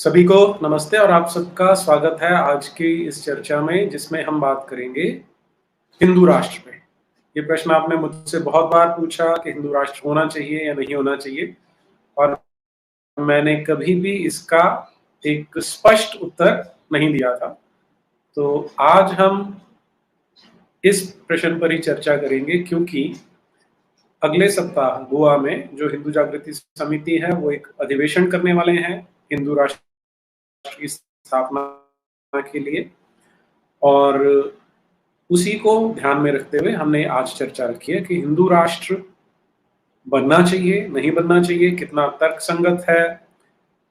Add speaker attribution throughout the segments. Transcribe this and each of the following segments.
Speaker 1: सभी को नमस्ते और आप सबका स्वागत है आज की इस चर्चा में, जिसमें हम बात करेंगे हिंदू राष्ट्र पे। ये प्रश्न आपने मुझसे बहुत बार पूछा कि हिंदू राष्ट्र होना चाहिए या नहीं होना चाहिए, और मैंने कभी भी इसका एक स्पष्ट उत्तर नहीं दिया था। तो आज हम इस प्रश्न पर ही चर्चा करेंगे, क्योंकि अगले सप्ताह गोवा में जो हिंदू जागृति समिति है वो एक अधिवेशन करने वाले हैं हिंदू राष्ट्र की स्थापना के लिए, और उसी को ध्यान में रखते हुए हमने आज चर्चा रखी है कि हिंदू राष्ट्र बनना चाहिए, नहीं बनना चाहिए, कितना तर्कसंगत है,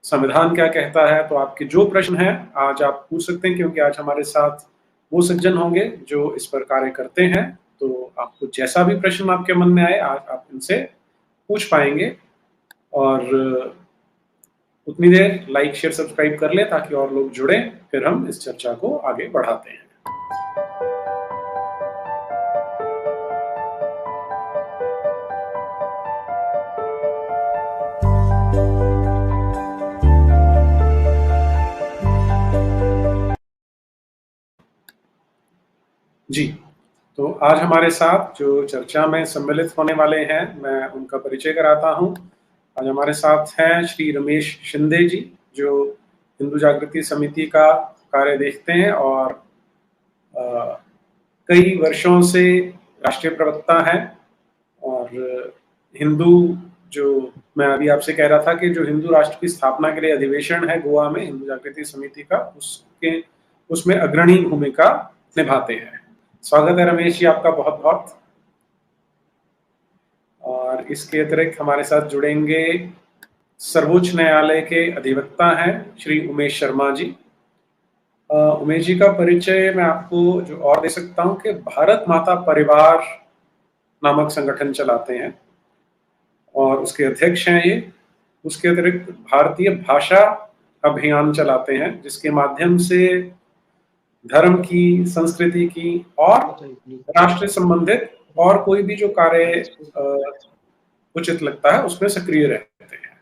Speaker 1: संविधान क्या कहता है। तो आपके जो प्रश्न हैं आज आप पूछ सकते हैं, क्योंकि आज हमारे साथ वो सज्जन होंगे जो इस पर कार्य करते हैं। तो आपको जैसा भी प्रश्न आपके मन में आए आज आप इनसे पूछ पाएंगे। और उतनी देर लाइक शेयर सब्सक्राइब कर लें ताकि और लोग जुड़े, फिर हम इस चर्चा को आगे बढ़ाते हैं। जी, तो आज हमारे साथ जो चर्चा में सम्मिलित होने वाले हैं, मैं उनका परिचय कराता हूं। आज हमारे साथ हैं श्री रमेश शिंदे जी, जो हिंदू जागृति समिति का कार्य देखते हैं और कई वर्षों से राष्ट्रीय प्रवक्ता हैं। और हिंदू, जो मैं अभी आपसे कह रहा था कि जो हिंदू राष्ट्र की स्थापना के लिए अधिवेशन है गोवा में हिंदू जागृति समिति का, उसमें अग्रणी भूमिका निभाते हैं। स्वागत है रमेश जी आपका बहुत बहुत। और इसके अतिरिक्त हमारे साथ जुड़ेंगे सर्वोच्च न्यायालय के अधिवक्ता हैं श्री उमेश शर्मा जी। उमेश जी का परिचय मैं आपको जो और दे सकता हूं कि भारत माता परिवार नामक संगठन चलाते हैं और उसके अध्यक्ष हैं ये। उसके अतिरिक्त भारतीय भाषा अभियान चलाते हैं, जिसके माध्यम से धर्म की, संस्कृति की और राष्ट्र संबंधित और कोई भी जो कार्य उचित लगता है उसमें सक्रिय रहते हैं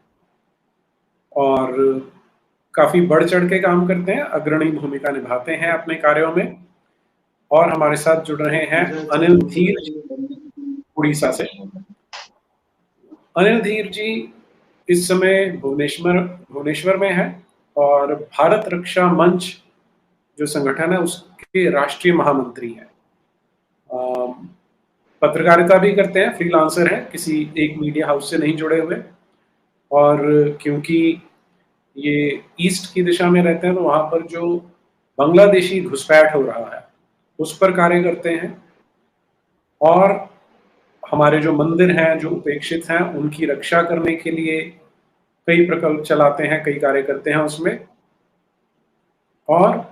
Speaker 1: और काफी बढ़ चढ़ के काम करते हैं, अग्रणी भूमिका निभाते हैं अपने कार्यों में। और हमारे साथ जुड़ रहे हैं अनिल धीर उड़ीसा से। अनिल धीर जी इस समय भुवनेश्वर में है और भारत रक्षा मंच जो संगठन है उसके राष्ट्रीय महामंत्री हैं। पत्रकारिता भी करते हैं, फ्रीलांसर हैं, किसी एक मीडिया हाउस से नहीं जुड़े हुए। और क्योंकि ये ईस्ट की दिशा में रहते हैं तो वहां पर जो बांग्लादेशी घुसपैठ हो रहा है उस पर कार्य करते हैं। और हमारे जो मंदिर हैं जो उपेक्षित हैं उनकी रक्षा करने के लिए कई प्रकल्प चलाते हैं, कई कार्य करते हैं उसमें। और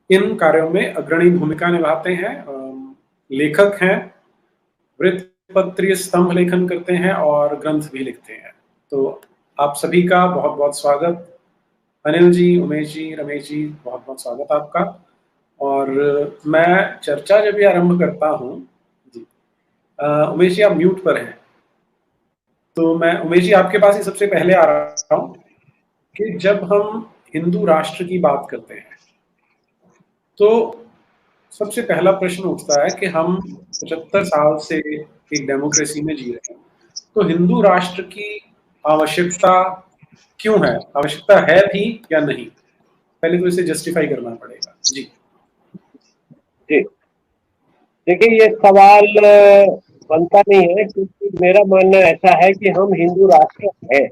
Speaker 1: इन कार्यों में अग्रणी भूमिका निभाते हैं। लेखक हैं, वृत्तपत्रीय स्तंभ लेखन करते हैं और ग्रंथ भी लिखते हैं। तो आप सभी का बहुत बहुत स्वागत। अनिल जी, उमेश जी, रमेश जी, बहुत बहुत स्वागत आपका। और मैं चर्चा जब भी आरंभ करता हूँ जी, उमेश जी आप म्यूट पर हैं, तो मैं उमेश जी आपके पास ही सबसे पहले आ रहा हूँ कि जब हम हिंदू राष्ट्र की बात करते हैं तो सबसे पहला प्रश्न उठता है कि हम 75 साल से एक डेमोक्रेसी में जी रहे हैं, तो हिंदू राष्ट्र की आवश्यकता क्यों है, आवश्यकता है भी या नहीं? पहले तो इसे जस्टिफाई करना पड़ेगा जी।
Speaker 2: जी देखिए, ये सवाल बनता नहीं है, क्योंकि मेरा मानना ऐसा है कि हम हिंदू राष्ट्र हैं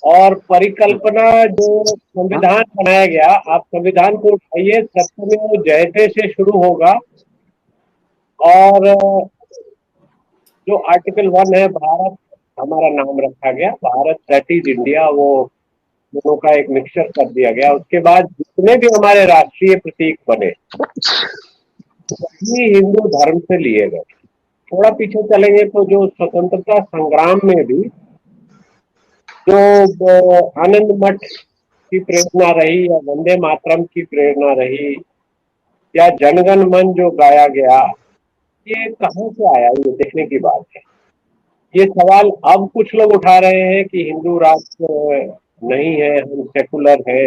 Speaker 2: और परिकल्पना जो संविधान बनाया गया, आप संविधान को उठाइए, सत्यमेव जयते से शुरू होगा। और जो आर्टिकल 1 है, भारत हमारा नाम रखा गया, भारत दैट इज इंडिया, वो दोनों का एक मिक्सचर कर दिया गया। उसके बाद जितने भी हमारे राष्ट्रीय प्रतीक बने वही हिंदू धर्म से लिए गए। थोड़ा पीछे चलेंगे तो जो स्वतंत्रता संग्राम में भी जो आनंद मठ की प्रेरणा रही या वंदे मातरम की प्रेरणा रही या जनगण मन जो गाया गया, ये कहाँ से आया, ये देखने की बात है। ये सवाल अब कुछ लोग उठा रहे हैं कि हिंदू राष्ट्र नहीं है, हम सेकुलर है।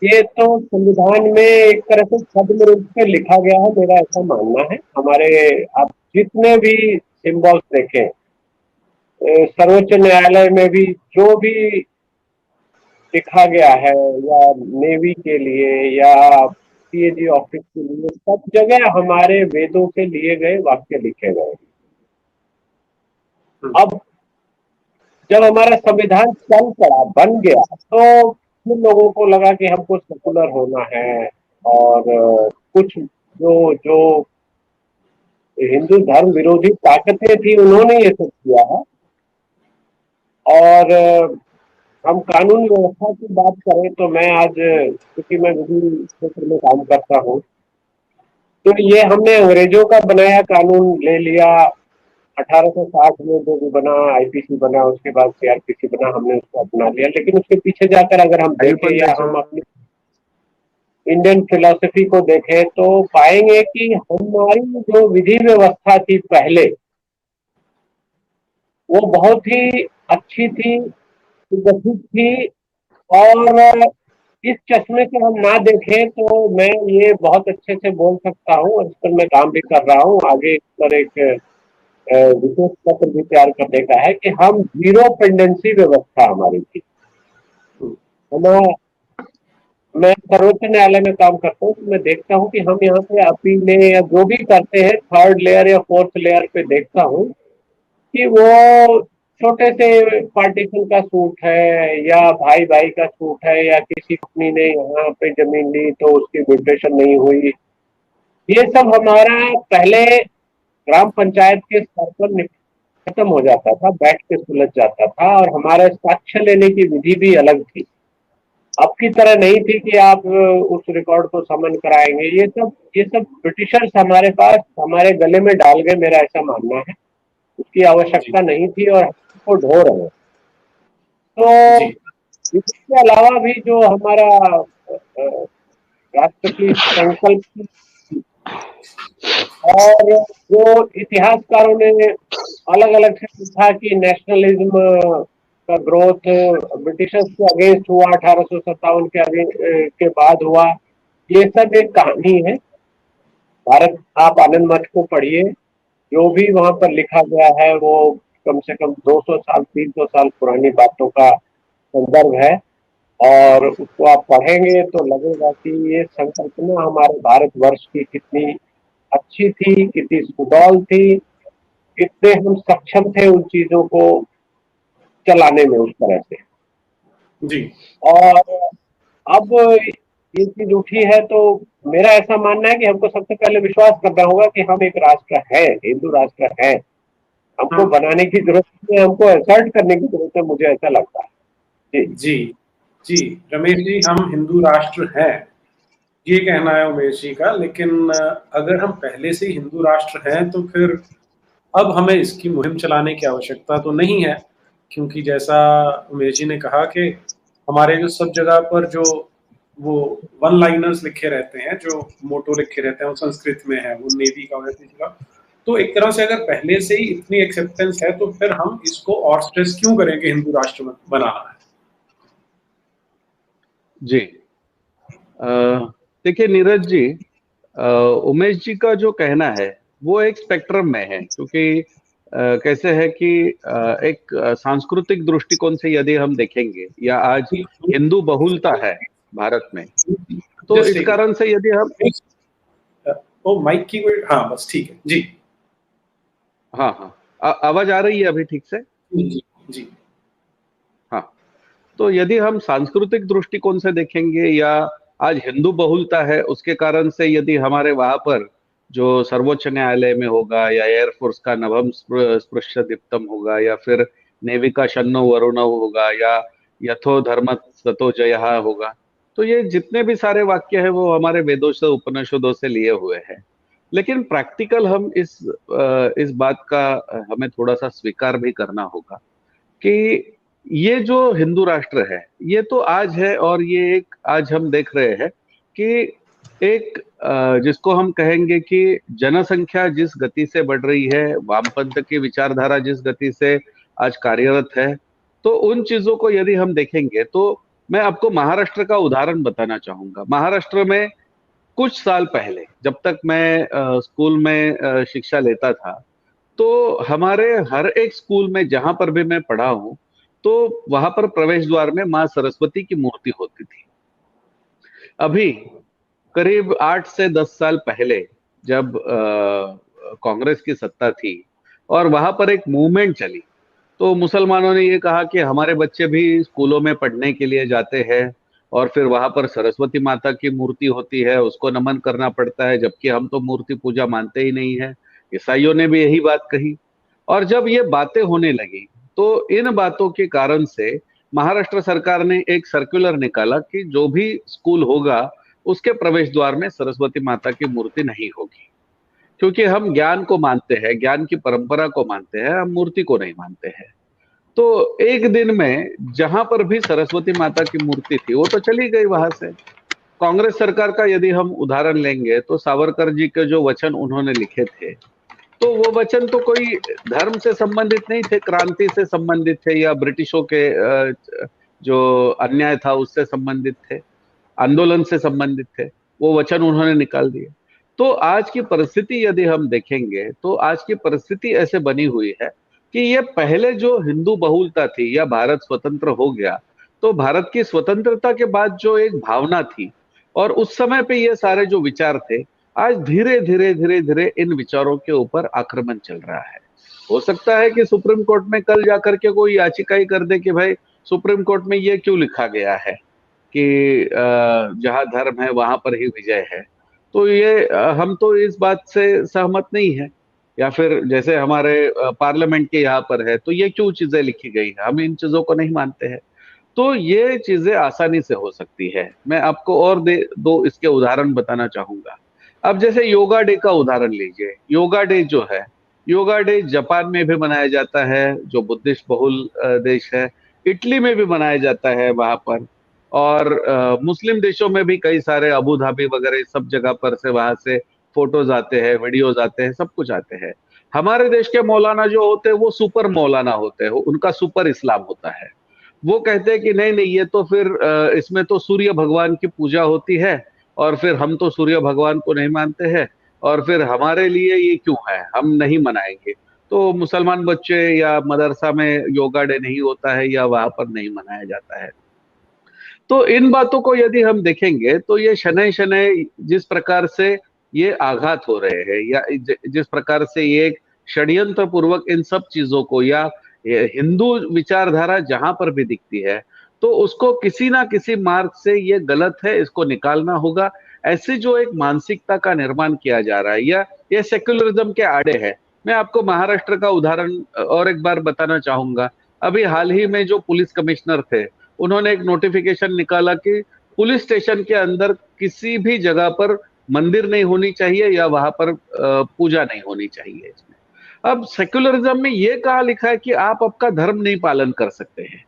Speaker 2: ये तो संविधान में एक तरह से छद्म रूप से लिखा गया है, मेरा ऐसा मानना है। हमारे आप जितने भी सिंबल्स देखें, सर्वोच्च न्यायालय में भी जो भी लिखा गया है, या नेवी के लिए या सीएजी ऑफिस के लिए, सब जगह हमारे वेदों से लिए गए वाक्य लिखे गए। अब जब हमारा संविधान चल पड़ा, बन गया, तो फिर लोगों को लगा कि हमको सेकुलर होना है, और कुछ जो जो हिंदू धर्म विरोधी ताकतें थी उन्होंने ये सब किया है। और हम कानून व्यवस्था की बात करें तो मैं आज, क्योंकि मैं विधि क्षेत्र में काम करता हूँ, तो ये हमने अंग्रेजों का बनाया कानून ले लिया। 1860 में जो भी बना, आईपीसी बना, उसके बाद सीआरपीसी बना, हमने उसको अपना लिया। लेकिन उसके पीछे जाकर अगर हम देखें या हम अपनी इंडियन फिलोसफी को देखें तो पाएंगे कि हमारी जो विधि व्यवस्था थी पहले, वो बहुत ही अच्छी थी, सुगठित थी। और इस चश्मे से हम ना देखें तो मैं ये बहुत अच्छे से बोल सकता हूँ, और इस पर मैं काम भी कर रहा हूँ। आगे इस पर एक विशेष पत्र भी तैयार करने का है कि हम जीरो पेंडेंसी व्यवस्था हमारी थी। मैं सर्वोच्च न्यायालय में काम करता हूँ, तो मैं देखता हूँ कि हम यहाँ पे अपीलें या जो भी करते हैं, थर्ड लेयर या फोर्थ लेयर पे देखता हूँ कि वो छोटे से पार्टीशन का सूट है, या भाई भाई का सूट है, या किसी कंपनी ने यहाँ पे जमीन ली तो उसकी म्यूटेशन नहीं हुई। ये सब हमारा पहले ग्राम पंचायत के स्तर पर खत्म हो जाता था, बैठ के सुलझ जाता था, और हमारे साक्ष्य लेने की विधि भी अलग थी। अब की तरह नहीं थी कि आप उस रिकॉर्ड को समन कराएंगे। ये सब ब्रिटिशर्स हमारे पास, हमारे गले में डाल गए, मेरा ऐसा मानना है। उसकी आवश्यकता नहीं थी और हमको ढो रहे हैं। तो इसके अलावा भी जो हमारा राष्ट्र की संकल्प और जो इतिहासकारों ने अलग अलग से लिखा कि नेशनलिज्म का ग्रोथ ब्रिटिशर्स के अगेंस्ट हुआ, 1857 के बाद हुआ, ये सब एक कहानी है। भारत, आप आनंद मठ को पढ़िए, जो भी वहां पर लिखा गया है वो कम से कम 200 साल 300 साल पुरानी बातों का संदर्भ है। और उसको आप पढ़ेंगे तो लगेगा कि ये संकल्पना हमारे भारतवर्ष की कितनी अच्छी थी, कितनी सुडौल थी, कितने हम सक्षम थे उन चीजों को चलाने में उस तरह से।
Speaker 1: जी।
Speaker 2: और अब ये चीज उठी है तो मेरा ऐसा मानना है कि हमको सबसे पहले विश्वास करना होगा कि हम एक राष्ट्र है, हिंदू राष्ट्र है। हमको बनाने की जरूरत नहीं है, हमको असर्ट करने की जरूरत है, मुझे ऐसा लगता है।
Speaker 1: जी जी रमेश जी, हम हिंदू राष्ट्र हैं, ये कहना है उमेश जी का। लेकिन अगर हम पहले से ही हिंदू राष्ट्र हैं तो फिर अब हमें इसकी मुहिम चलाने की आवश्यकता तो नहीं है, क्योंकि जैसा उमेश जी ने कहा कि हमारे जो सब जगह पर जो वो वन लाइनर्स लिखे रहते हैं, जो मोटो लिखे रहते हैं, वो संस्कृत में है, वो नेवी का का। तो एक तरह से अगर पहले से ही इतनी एक्सेप्टेंस है तो फिर हम इसको और स्ट्रेस क्यों करें कि हिंदू राष्ट्र बनाना है।
Speaker 3: जी देखिए नीरज जी, उमेश जी का जो कहना है वो एक स्पेक्ट्रम में है, क्योंकि कैसे है कि एक सांस्कृतिक दृष्टिकोण से यदि हम देखेंगे, या आज हिंदू बहुलता है भारत में, तो इस कारण से यदि हम
Speaker 1: माइक की कोई, हाँ बस ठीक है जी।
Speaker 3: हाँ हाँ, आवाज आ रही है अभी ठीक से?
Speaker 1: जी जी।
Speaker 3: हाँ, तो यदि हम सांस्कृतिक दृष्टिकोण से देखेंगे, या आज हिंदू बहुलता है उसके कारण से यदि हमारे वहां पर जो सर्वोच्च न्यायालय में होगा, या एयरफोर्स का नभम स्पृश्य दीप्तम होगा, या फिर नेवी का शन्नो वरुणो होगा, या यथो धर्म ततो जयः होगा, तो ये जितने भी सारे वाक्य हैं वो हमारे वेदों से, उपनिषदों से लिए हुए हैं। लेकिन प्रैक्टिकल हम इस बात का हमें थोड़ा सा स्वीकार भी करना होगा कि ये जो हिंदू राष्ट्र है ये तो आज है, और ये एक आज हम देख रहे हैं कि एक जिसको हम कहेंगे कि जनसंख्या जिस गति से बढ़ रही है, वामपंथ की विचारधारा जिस गति से आज कार्यरत है, तो उन चीजों को यदि हम देखेंगे तो मैं आपको महाराष्ट्र का उदाहरण बताना चाहूंगा। महाराष्ट्र में कुछ साल पहले जब तक मैं स्कूल में शिक्षा लेता था, तो हमारे हर एक स्कूल में जहां पर भी मैं पढ़ा हूं, तो वहां पर प्रवेश द्वार में माँ सरस्वती की मूर्ति होती थी। अभी करीब 8 से 10 साल पहले जब कांग्रेस की सत्ता थी और वहां पर एक मूवमेंट चली, तो मुसलमानों ने ये कहा कि हमारे बच्चे भी स्कूलों में पढ़ने के लिए जाते हैं और फिर वहां पर सरस्वती माता की मूर्ति होती है, उसको नमन करना पड़ता है, जबकि हम तो मूर्ति पूजा मानते ही नहीं है। ईसाइयों ने भी यही बात कही। और जब ये बातें होने लगी, तो इन बातों के कारण से महाराष्ट्र सरकार ने एक सर्कुलर निकाला कि जो भी स्कूल होगा उसके प्रवेश द्वार में सरस्वती माता की मूर्ति नहीं होगी, क्योंकि हम ज्ञान को मानते हैं, ज्ञान की परंपरा को मानते हैं, हम मूर्ति को नहीं मानते हैं। तो एक दिन में जहां पर भी सरस्वती माता की मूर्ति थी वो तो चली गई वहां से। कांग्रेस सरकार का यदि हम उदाहरण लेंगे तो सावरकर जी के जो वचन उन्होंने लिखे थे, तो वो वचन तो कोई धर्म से संबंधित नहीं थे, क्रांति से संबंधित थे या ब्रिटिशों के जो अन्याय था उससे संबंधित थे, आंदोलन से संबंधित थे। वो वचन उन्होंने निकाल दिए। तो आज की परिस्थिति यदि हम देखेंगे तो आज की परिस्थिति ऐसे बनी हुई है कि ये पहले जो हिंदू बहुलता थी या भारत स्वतंत्र हो गया, तो भारत की स्वतंत्रता के बाद जो एक भावना थी और उस समय पे ये सारे जो विचार थे, आज धीरे धीरे धीरे धीरे इन विचारों के ऊपर आक्रमण चल रहा है। हो सकता है कि सुप्रीम कोर्ट में कल जाकर के कोई याचिका ही कर दे कि भाई सुप्रीम कोर्ट में ये क्यों लिखा गया है कि जहां धर्म है वहां पर ही विजय है। तो ये हम तो इस बात से सहमत नहीं है। या फिर जैसे हमारे पार्लियामेंट के यहाँ पर है, तो ये क्यों चीजें लिखी गई है, हम इन चीजों को नहीं मानते हैं। तो ये चीजें आसानी से हो सकती है। मैं आपको और दो इसके उदाहरण बताना चाहूंगा। अब जैसे योगा डे का उदाहरण लीजिए। योगा डे जो है, योगा डे जापान में भी मनाया जाता है, जो बुद्धिस्ट बहुल देश है। इटली में भी मनाया जाता है वहां पर। और मुस्लिम देशों में भी कई सारे, अबू धाबी वगैरह सब जगह पर से वहां से फोटोज आते हैं, वीडियोज आते हैं, सब कुछ आते हैं। हमारे देश के मौलाना जो होते हैं वो सुपर मौलाना होते हैं, उनका सुपर इस्लाम होता है। वो कहते हैं कि नहीं नहीं, ये तो फिर इसमें तो सूर्य भगवान की पूजा होती है और फिर हम तो सूर्य भगवान को नहीं मानते हैं और फिर हमारे लिए ये क्यों है, हम नहीं मनाएंगे। तो मुसलमान बच्चे या मदरसा में योगा डे नहीं होता है या वहां पर नहीं मनाया जाता है। तो इन बातों को यदि हम देखेंगे तो ये शनै शनै जिस प्रकार से ये आघात हो रहे हैं या जिस प्रकार से ये षड्यंत्र पूर्वक इन सब चीजों को, या हिंदू विचारधारा जहां पर भी दिखती है तो उसको किसी ना किसी मार्ग से ये गलत है, इसको निकालना होगा, ऐसी जो एक मानसिकता का निर्माण किया जा रहा है, या ये सेक्युलरिज्म के आड़े है। मैं आपको महाराष्ट्र का उदाहरण और एक बार बताना चाहूंगा। अभी हाल ही में जो पुलिस कमिश्नर थे, उन्होंने एक नोटिफिकेशन निकाला कि पुलिस स्टेशन के अंदर किसी भी जगह पर मंदिर नहीं होनी चाहिए या वहां पर पूजा नहीं होनी चाहिए। इसमें अब सेक्युलरिज्म में ये कहा लिखा है कि आप आपका धर्म नहीं पालन कर सकते हैं।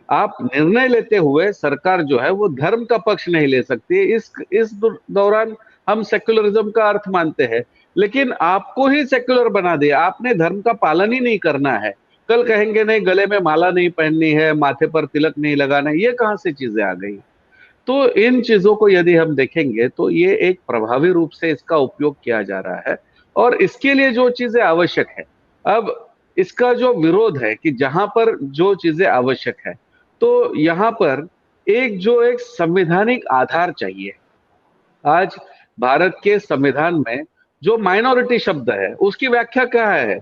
Speaker 3: आप निर्णय लेते हुए सरकार जो है वो धर्म का पक्ष नहीं ले सकती। इस दौरान हम सेक्युलरिज्म का अर्थ मानते हैं, लेकिन आपको ही सेक्युलर बना दिया, आपने धर्म का पालन ही नहीं करना है। कल कहेंगे नहीं, गले में माला नहीं पहननी है, माथे पर तिलक नहीं लगाना है। ये कहां से चीजें आ गई। तो इन चीजों को यदि हम देखेंगे तो ये एक प्रभावी रूप से इसका उपयोग किया जा रहा है और इसके लिए जो चीजें आवश्यक है, अब इसका जो विरोध है कि जहां पर जो चीजें आवश्यक है, तो यहां पर एक संवैधानिक आधार चाहिए। आज भारत के संविधान में जो माइनॉरिटी शब्द है उसकी व्याख्या क्या है,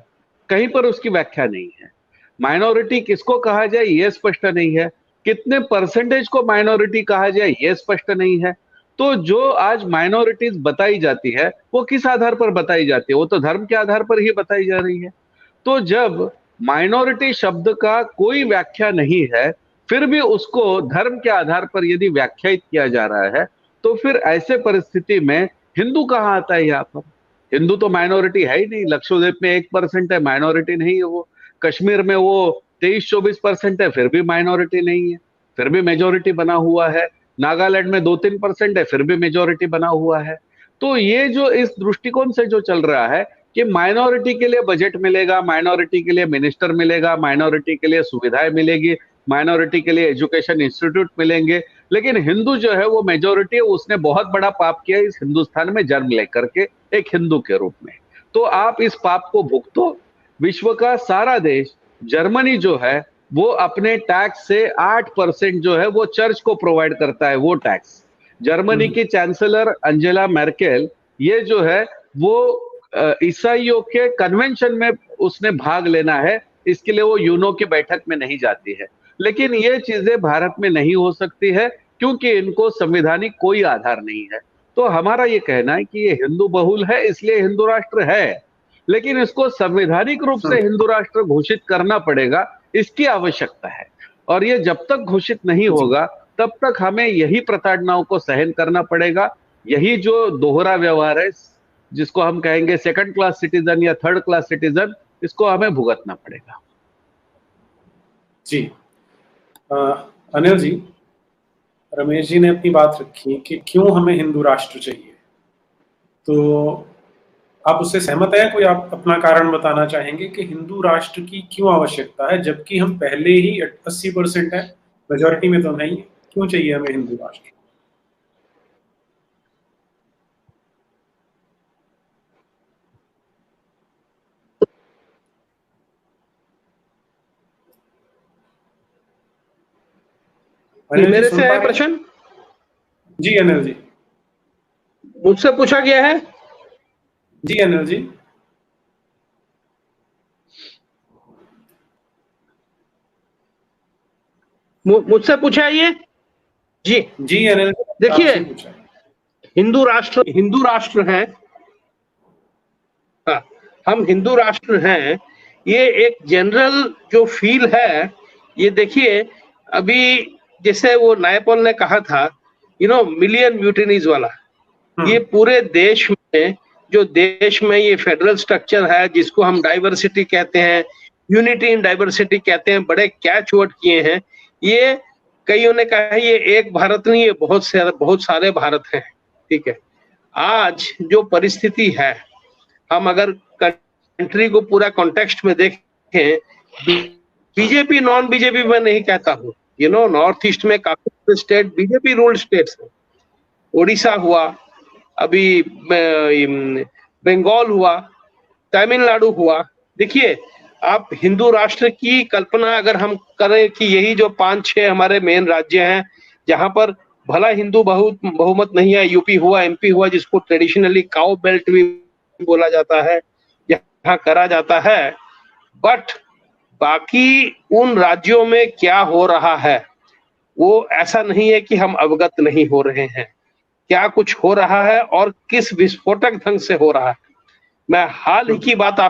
Speaker 3: कहीं पर उसकी व्याख्या नहीं है। माइनॉरिटी किसको कहा जाए ये स्पष्ट नहीं है, कितने परसेंटेज को माइनॉरिटी कहा जाए ये स्पष्ट नहीं है। तो जो आज माइनॉरिटीज बताई जाती है वो किस आधार पर बताई जाती है, वो तो धर्म के आधार पर ही बताई जा रही है। तो जब माइनॉरिटी शब्द का कोई व्याख्या नहीं है, फिर भी उसको धर्म के आधार पर यदि व्याख्यायित किया जा रहा है, तो फिर ऐसे परिस्थिति में हिंदू कहाँ आता है यहाँ पर। हिंदू तो माइनॉरिटी है ही नहीं। लक्षद्वीप में 1% है, माइनॉरिटी नहीं है वो। कश्मीर में वो 23-24% है, फिर भी माइनॉरिटी नहीं है, फिर भी मेजोरिटी बना हुआ है। नागालैंड में 2-3% है, फिर भी मेजोरिटी बना हुआ है। तो ये जो इस दृष्टिकोण से जो चल रहा है कि माइनॉरिटी के लिए बजट मिलेगा, माइनॉरिटी के लिए मिनिस्टर मिलेगा, माइनॉरिटी के लिए सुविधाएं मिलेगी, माइनॉरिटी के लिए एजुकेशन इंस्टीट्यूट मिलेंगे, लेकिन हिंदू जो है वो मेजोरिटी है, उसने बहुत बड़ा पाप किया इस हिंदुस्तान में जन्म लेकर के एक हिंदू के रूप में। तो आप इस पाप को भुगतो। विश्व का सारा देश, जर्मनी जो है वो अपने टैक्स से 8% जो है वो चर्च को प्रोवाइड करता है, वो टैक्स। जर्मनी की चांसलर अंजेला मर्केल, ये जो है वो ईसाइयों के कन्वेंशन में उसने भाग लेना है, इसके लिए वो यूनो की बैठक में नहीं जाती है। लेकिन ये चीजें भारत में नहीं हो सकती है क्योंकि इनको संवैधानिक कोई आधार नहीं है। तो हमारा ये कहना है कि ये हिंदू बहुल है, इसलिए हिंदू राष्ट्र है, लेकिन इसको संवैधानिक रूप से हिंदू राष्ट्र घोषित करना पड़ेगा, इसकी आवश्यकता है। और ये जब तक घोषित नहीं होगा तब तक हमें यही प्रताड़नाओं को सहन करना पड़ेगा। यही जो दोहरा व्यवहार है, जिसको हम कहेंगे सेकंड क्लास सिटीजन या थर्ड क्लास सिटीजन, इसको हमें भुगतना पड़ेगा।
Speaker 1: जी अनिल जी, रमेश जी ने अपनी बात रखी कि क्यों हमें हिंदू राष्ट्र चाहिए, तो आप उससे सहमत हैं? कोई आप अपना कारण बताना चाहेंगे कि हिंदू राष्ट्र की क्यों आवश्यकता है, जबकि हम पहले ही 80% है, मेजोरिटी में तो नहीं, क्यों चाहिए हमें हिंदू राष्ट्र?
Speaker 4: मेरे से है प्रश्न?
Speaker 1: जी अनिल जी।
Speaker 4: मुझसे पूछा गया है?
Speaker 1: जी अनिल जी।
Speaker 4: मुझसे पूछा है ये? जी
Speaker 1: जी अनिल जी,
Speaker 4: देखिए, हिंदू राष्ट्र है। हाँ, हम हिंदू राष्ट्र हैं, ये एक जनरल जो फील है, ये देखिए अभी जैसे वो नायपॉल ने कहा था, मिलियन म्यूटिनीज वाला, ये पूरे देश में, जो देश में ये फेडरल स्ट्रक्चर है, जिसको हम डाइवर्सिटी कहते हैं, यूनिटी इन डाइवर्सिटी कहते हैं, बड़े कैच वर्ड किए हैं। ये कईयों ने कहा है ये एक भारत नहीं, ये बहुत सारे भारत हैं। ठीक है, आज जो परिस्थिति है, हम अगर कंट्री को पूरा कॉन्टेक्स्ट में देखें, बीजेपी नॉन बीजेपी में नहीं कहता हूँ, नॉर्थ ईस्ट में काफी स्टेट बीजेपी रूल्ड स्टेट्स है। ओडिशा हुआ, अभी बंगाल हुआ, तमिलनाडु हुआ। देखिए, आप हिंदू राष्ट्र की कल्पना अगर हम करें कि यही जो 5-6 हमारे मेन राज्य हैं, जहां पर भला हिंदू बहुमत नहीं है, यूपी हुआ, एमपी हुआ, जिसको ट्रेडिशनली काउ बेल्ट भी बोला जाता है, यहाँ करा जाता है, बट बाकी उन राज्यों में क्या हो रहा है वो ऐसा नहीं है कि हम अवगत नहीं हो रहे हैं। क्या कुछ हो रहा है और किस विस्फोटक ढंग से हो रहा है। मैं हाल ही की बात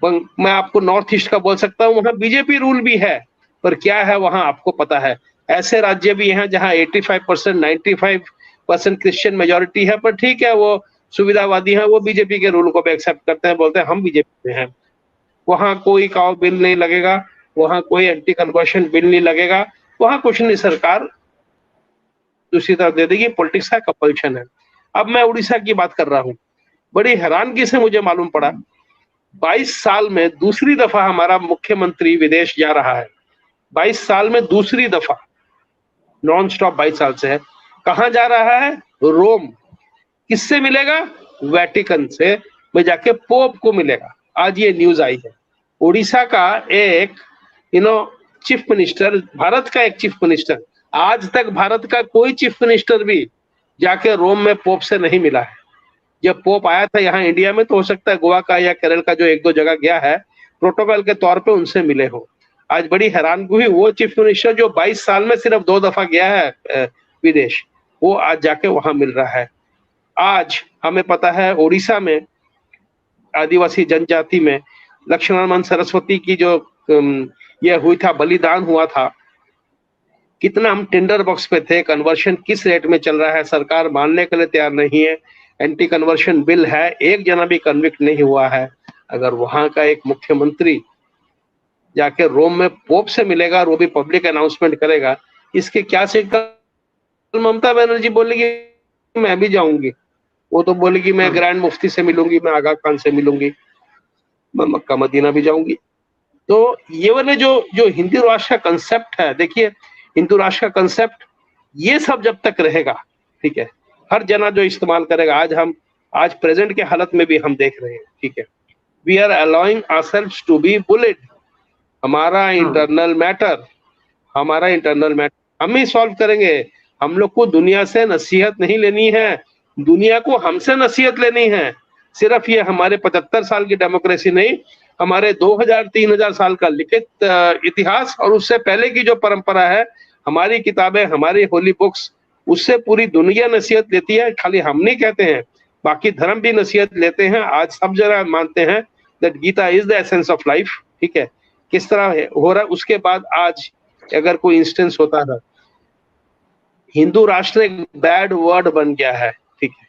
Speaker 4: मैं आपको नॉर्थ ईस्ट का बोल सकता हूँ, वहां बीजेपी रूल भी है, पर क्या है वहां आपको पता है। ऐसे राज्य भी हैं जहां 85%, 95% क्रिश्चियन मेजोरिटी है, पर ठीक है, वो सुविधावादी हैं, वो बीजेपी के रूल को भी एक्सेप्ट करते हैं, बोलते हैं हम बीजेपी में हैं। वहां कोई काउ बिल नहीं लगेगा, वहां कोई एंटी कन्वर्शन बिल नहीं लगेगा, वहां कुछ नहीं, सरकार दूसरी तरफ दे देगी, पॉलिटिक्स का कंपल्शन है। अब मैं उड़ीसा की बात कर रहा हूं, बड़ी हैरानगी से मुझे मालूम पड़ा 22 साल में दूसरी दफा हमारा मुख्यमंत्री विदेश जा रहा है। 22 साल में दूसरी दफा, नॉन स्टॉप 22 साल से है। कहां जा रहा है? रोम। किससे मिलेगा? वेटिकन से, में जाके पोप को मिलेगा। आज ये न्यूज आई है। उड़ीसा का एक चीफ मिनिस्टर, भारत का एक चीफ मिनिस्टर, आज तक भारत का कोई चीफ मिनिस्टर भी जाके रोम में पोप से नहीं मिला है। जब पोप आया था यहाँ इंडिया में, तो हो सकता है गोवा का या केरल का जो 1-2 जगह गया है, प्रोटोकॉल के तौर पे उनसे मिले हो। आज बड़ी हैरानगी हुई, वो चीफ मिनिस्टर जो 22 साल में सिर्फ 2 दफा गया है विदेश, वो आज जाके वहां मिल रहा है। आज हमें पता है उड़ीसा में आदिवासी जनजाति में लक्ष्मण सरस्वती की जो ये हुई था, बलिदान हुआ था, कितना हम टेंडर बॉक्स पे थे, कन्वर्शन किस रेट में चल रहा है, सरकार मानने के लिए तैयार नहीं है। एंटी कन्वर्शन बिल है, एक जना भी कन्विक्ट नहीं हुआ है। अगर वहां का एक मुख्यमंत्री जाके रोम में पोप से मिलेगा और वो भी पब्लिक अनाउंसमेंट करेगा, इसके क्या सिग्नल ममता बनर्जी बोलेगी मैं भी जाऊंगी, वो तो बोलेगी मैं ग्रैंड मुफ्ती से मिलूंगी, मैं आगा खान से मिलूंगी, मैं मक्का मदीना भी जाऊंगी। तो ये वाले जो जो हिंदू राष्ट्र का कंसेप्ट है, देखिए हिंदू राष्ट्र का कंसेप्ट ये सब जब तक रहेगा, ठीक है, हर जना जो इस्तेमाल करेगा, आज प्रेजेंट के हालत में भी हम देख रहे हैं, ठीक है, we are allowing ourselves to be bullied. हमारा इंटरनल मैटर हम ही सॉल्व करेंगे। हम लोग को दुनिया से नसीहत नहीं लेनी है, दुनिया को हमसे नसीहत लेनी है। सिर्फ ये हमारे 75 साल की डेमोक्रेसी नहीं, हमारे 2000-3000 साल का लिखित इतिहास और उससे पहले की जो परंपरा है, हमारी किताबें, हमारी होली बुक्स, उससे पूरी दुनिया नसीहत लेती है। खाली हम नहीं कहते हैं, बाकी धर्म भी नसीहत लेते हैं। आज सब जगह मानते हैं that Gita is the essence of life, ठीक है। किस तरह हो रहा है, उसके बाद आज अगर कोई इंस्टेंस होता है, हिंदू राष्ट्र एक बैड वर्ड बन गया है, ठीक है,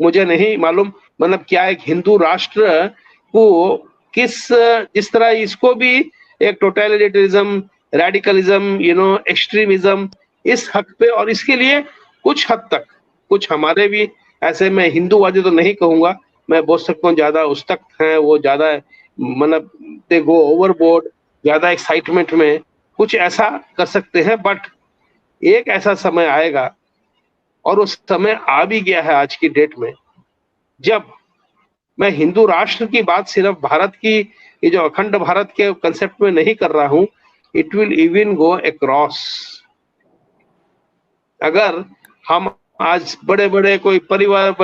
Speaker 4: मुझे नहीं मालूम मतलब क्या एक हिंदू राष्ट्र को जिस तरह इसको भी एक टोटलिटेरिज्म, रेडिकलिज्म, एक्सट्रीमिज्म इस हक पे, और इसके लिए कुछ हद तक कुछ हमारे भी ऐसे, मैं हिंदूवादी तो नहीं कहूंगा, मैं बोल सकता हूँ ज्यादा उस तक है, वो ज्यादा मतलब दे गो ओवरबोर्ड, ज्यादा एक्साइटमेंट में कुछ ऐसा कर सकते हैं। बट एक ऐसा समय आएगा, और उस समय आ भी गया है आज की डेट में, जब मैं हिंदू राष्ट्र की बात सिर्फ भारत की, ये जो अखंड भारत के कंसेप्ट में नहीं कर रहा हूं, it will even go across. अगर हम आज बड़े बड़े कोई परिवार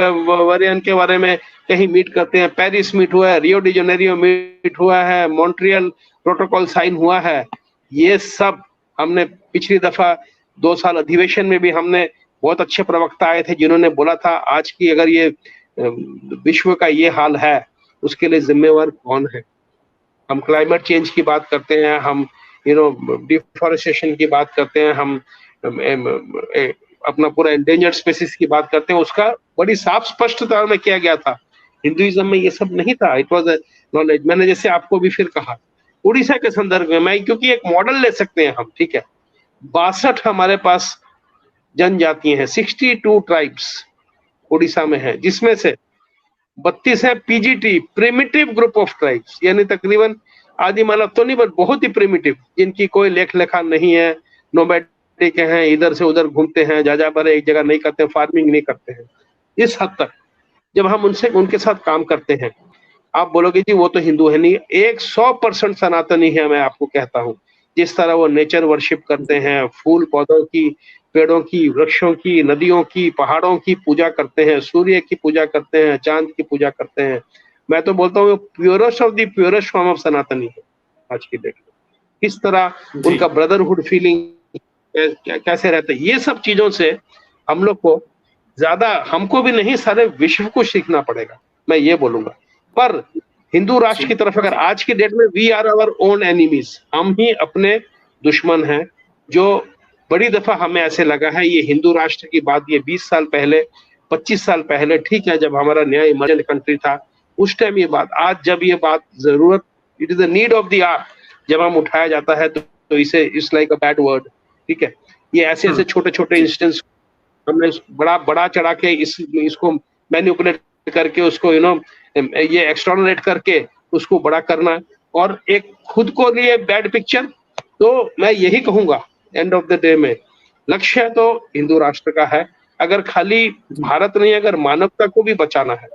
Speaker 4: के बारे में कहीं मीट करते हैं, पेरिस मीट हुआ है, रियो डी जेनेरियो मीट हुआ है, मॉन्ट्रियल प्रोटोकॉल साइन हुआ है, ये सब हमने पिछली दफा 2 साल अधिवेशन में भी हमने बहुत अच्छे प्रवक्ता आए थे जिन्होंने बोला था आज की अगर ये विश्व का ये हाल है, उसके लिए जिम्मेवार कौन है। हम क्लाइमेट चेंज की बात करते हैं, हम डिफॉरेस्टेशन की बात करते हैं, हम अपना पूरा एंडेंजर्ड स्पीसीज की बात करते हैं, उसका बड़ी साफ स्पष्टता में किया गया था। हिंदुइज्म में ये सब नहीं था, इट वाज नॉलेज। मैंने जैसे आपको भी फिर कहा, उड़ीसा के संदर्भ में मैं, क्योंकि एक मॉडल ले सकते हैं हम, ठीक है, 62 हमारे पास जनजातियां हैं, 62 ट्राइब्स उड़ीसा में है, जिसमें से 32 है PGT, primitive group of tribes, यानी तकरीबन आदि मानव तो नहीं पर बहुत ही प्रिमिटिव, जिनकी कोई लेख लेखा नहीं है, नोमैडिक हैं, इधर से उधर घूमते हैं, जा पर एक जगह नहीं करते, फार्मिंग नहीं करते हैं। इस हद तक जब हम उनके साथ काम करते हैं, आप बोलोगे जी वो तो हिंदू है नहीं, 100% सनातनी है। मैं आपको कहता हूँ, जिस तरह वो नेचर वर्शिप करते हैं, फूल पौधों की, पेड़ों की, वृक्षों की, नदियों की, पहाड़ों की पूजा करते हैं, सूर्य की पूजा करते हैं, चांद की पूजा करते हैं, मैं तो बोलता हूँ purest of the purest form of सनातनी है आज की डेट में। किस तरह उनका ब्रदरहुड फीलिंग कैसे रहता है, ये सब चीजों से हम लोग को ज्यादा, हमको भी नहीं सारे विश्व को सीखना पड़ेगा, मैं ये बोलूंगा। पर हिंदू राष्ट्र की तरफ अगर आज की डेट में we are our own enemies, हम ही अपने दुश्मन हैं। जो बड़ी दफा हमें ऐसे लगा है ये हिंदू राष्ट्र की बात, ये 20 साल पहले, 25 साल पहले, ठीक है, जब हमारा नया इमर्जेंट कंट्री था, उस टाइम ये बात, आज जब ये बात जरूरत, it is the need of the hour, जब हम उठाया जाता है तो इसे it's like a bad word, ठीक है। ये ऐसे ऐसे छोटे छोटे इंस्टेंस हमने बड़ा चढ़ा के इसको मैनिपुलेट करके उसको ये एक्सटर्नलेट करके उसको बड़ा करना, और एक खुद को लिए बैड पिक्चर। तो मैं यही कहूंगा एंड ऑफ द डे में लक्ष्य तो हिंदू राष्ट्र का है। अगर खाली भारत नहीं, अगर मानवता को भी बचाना है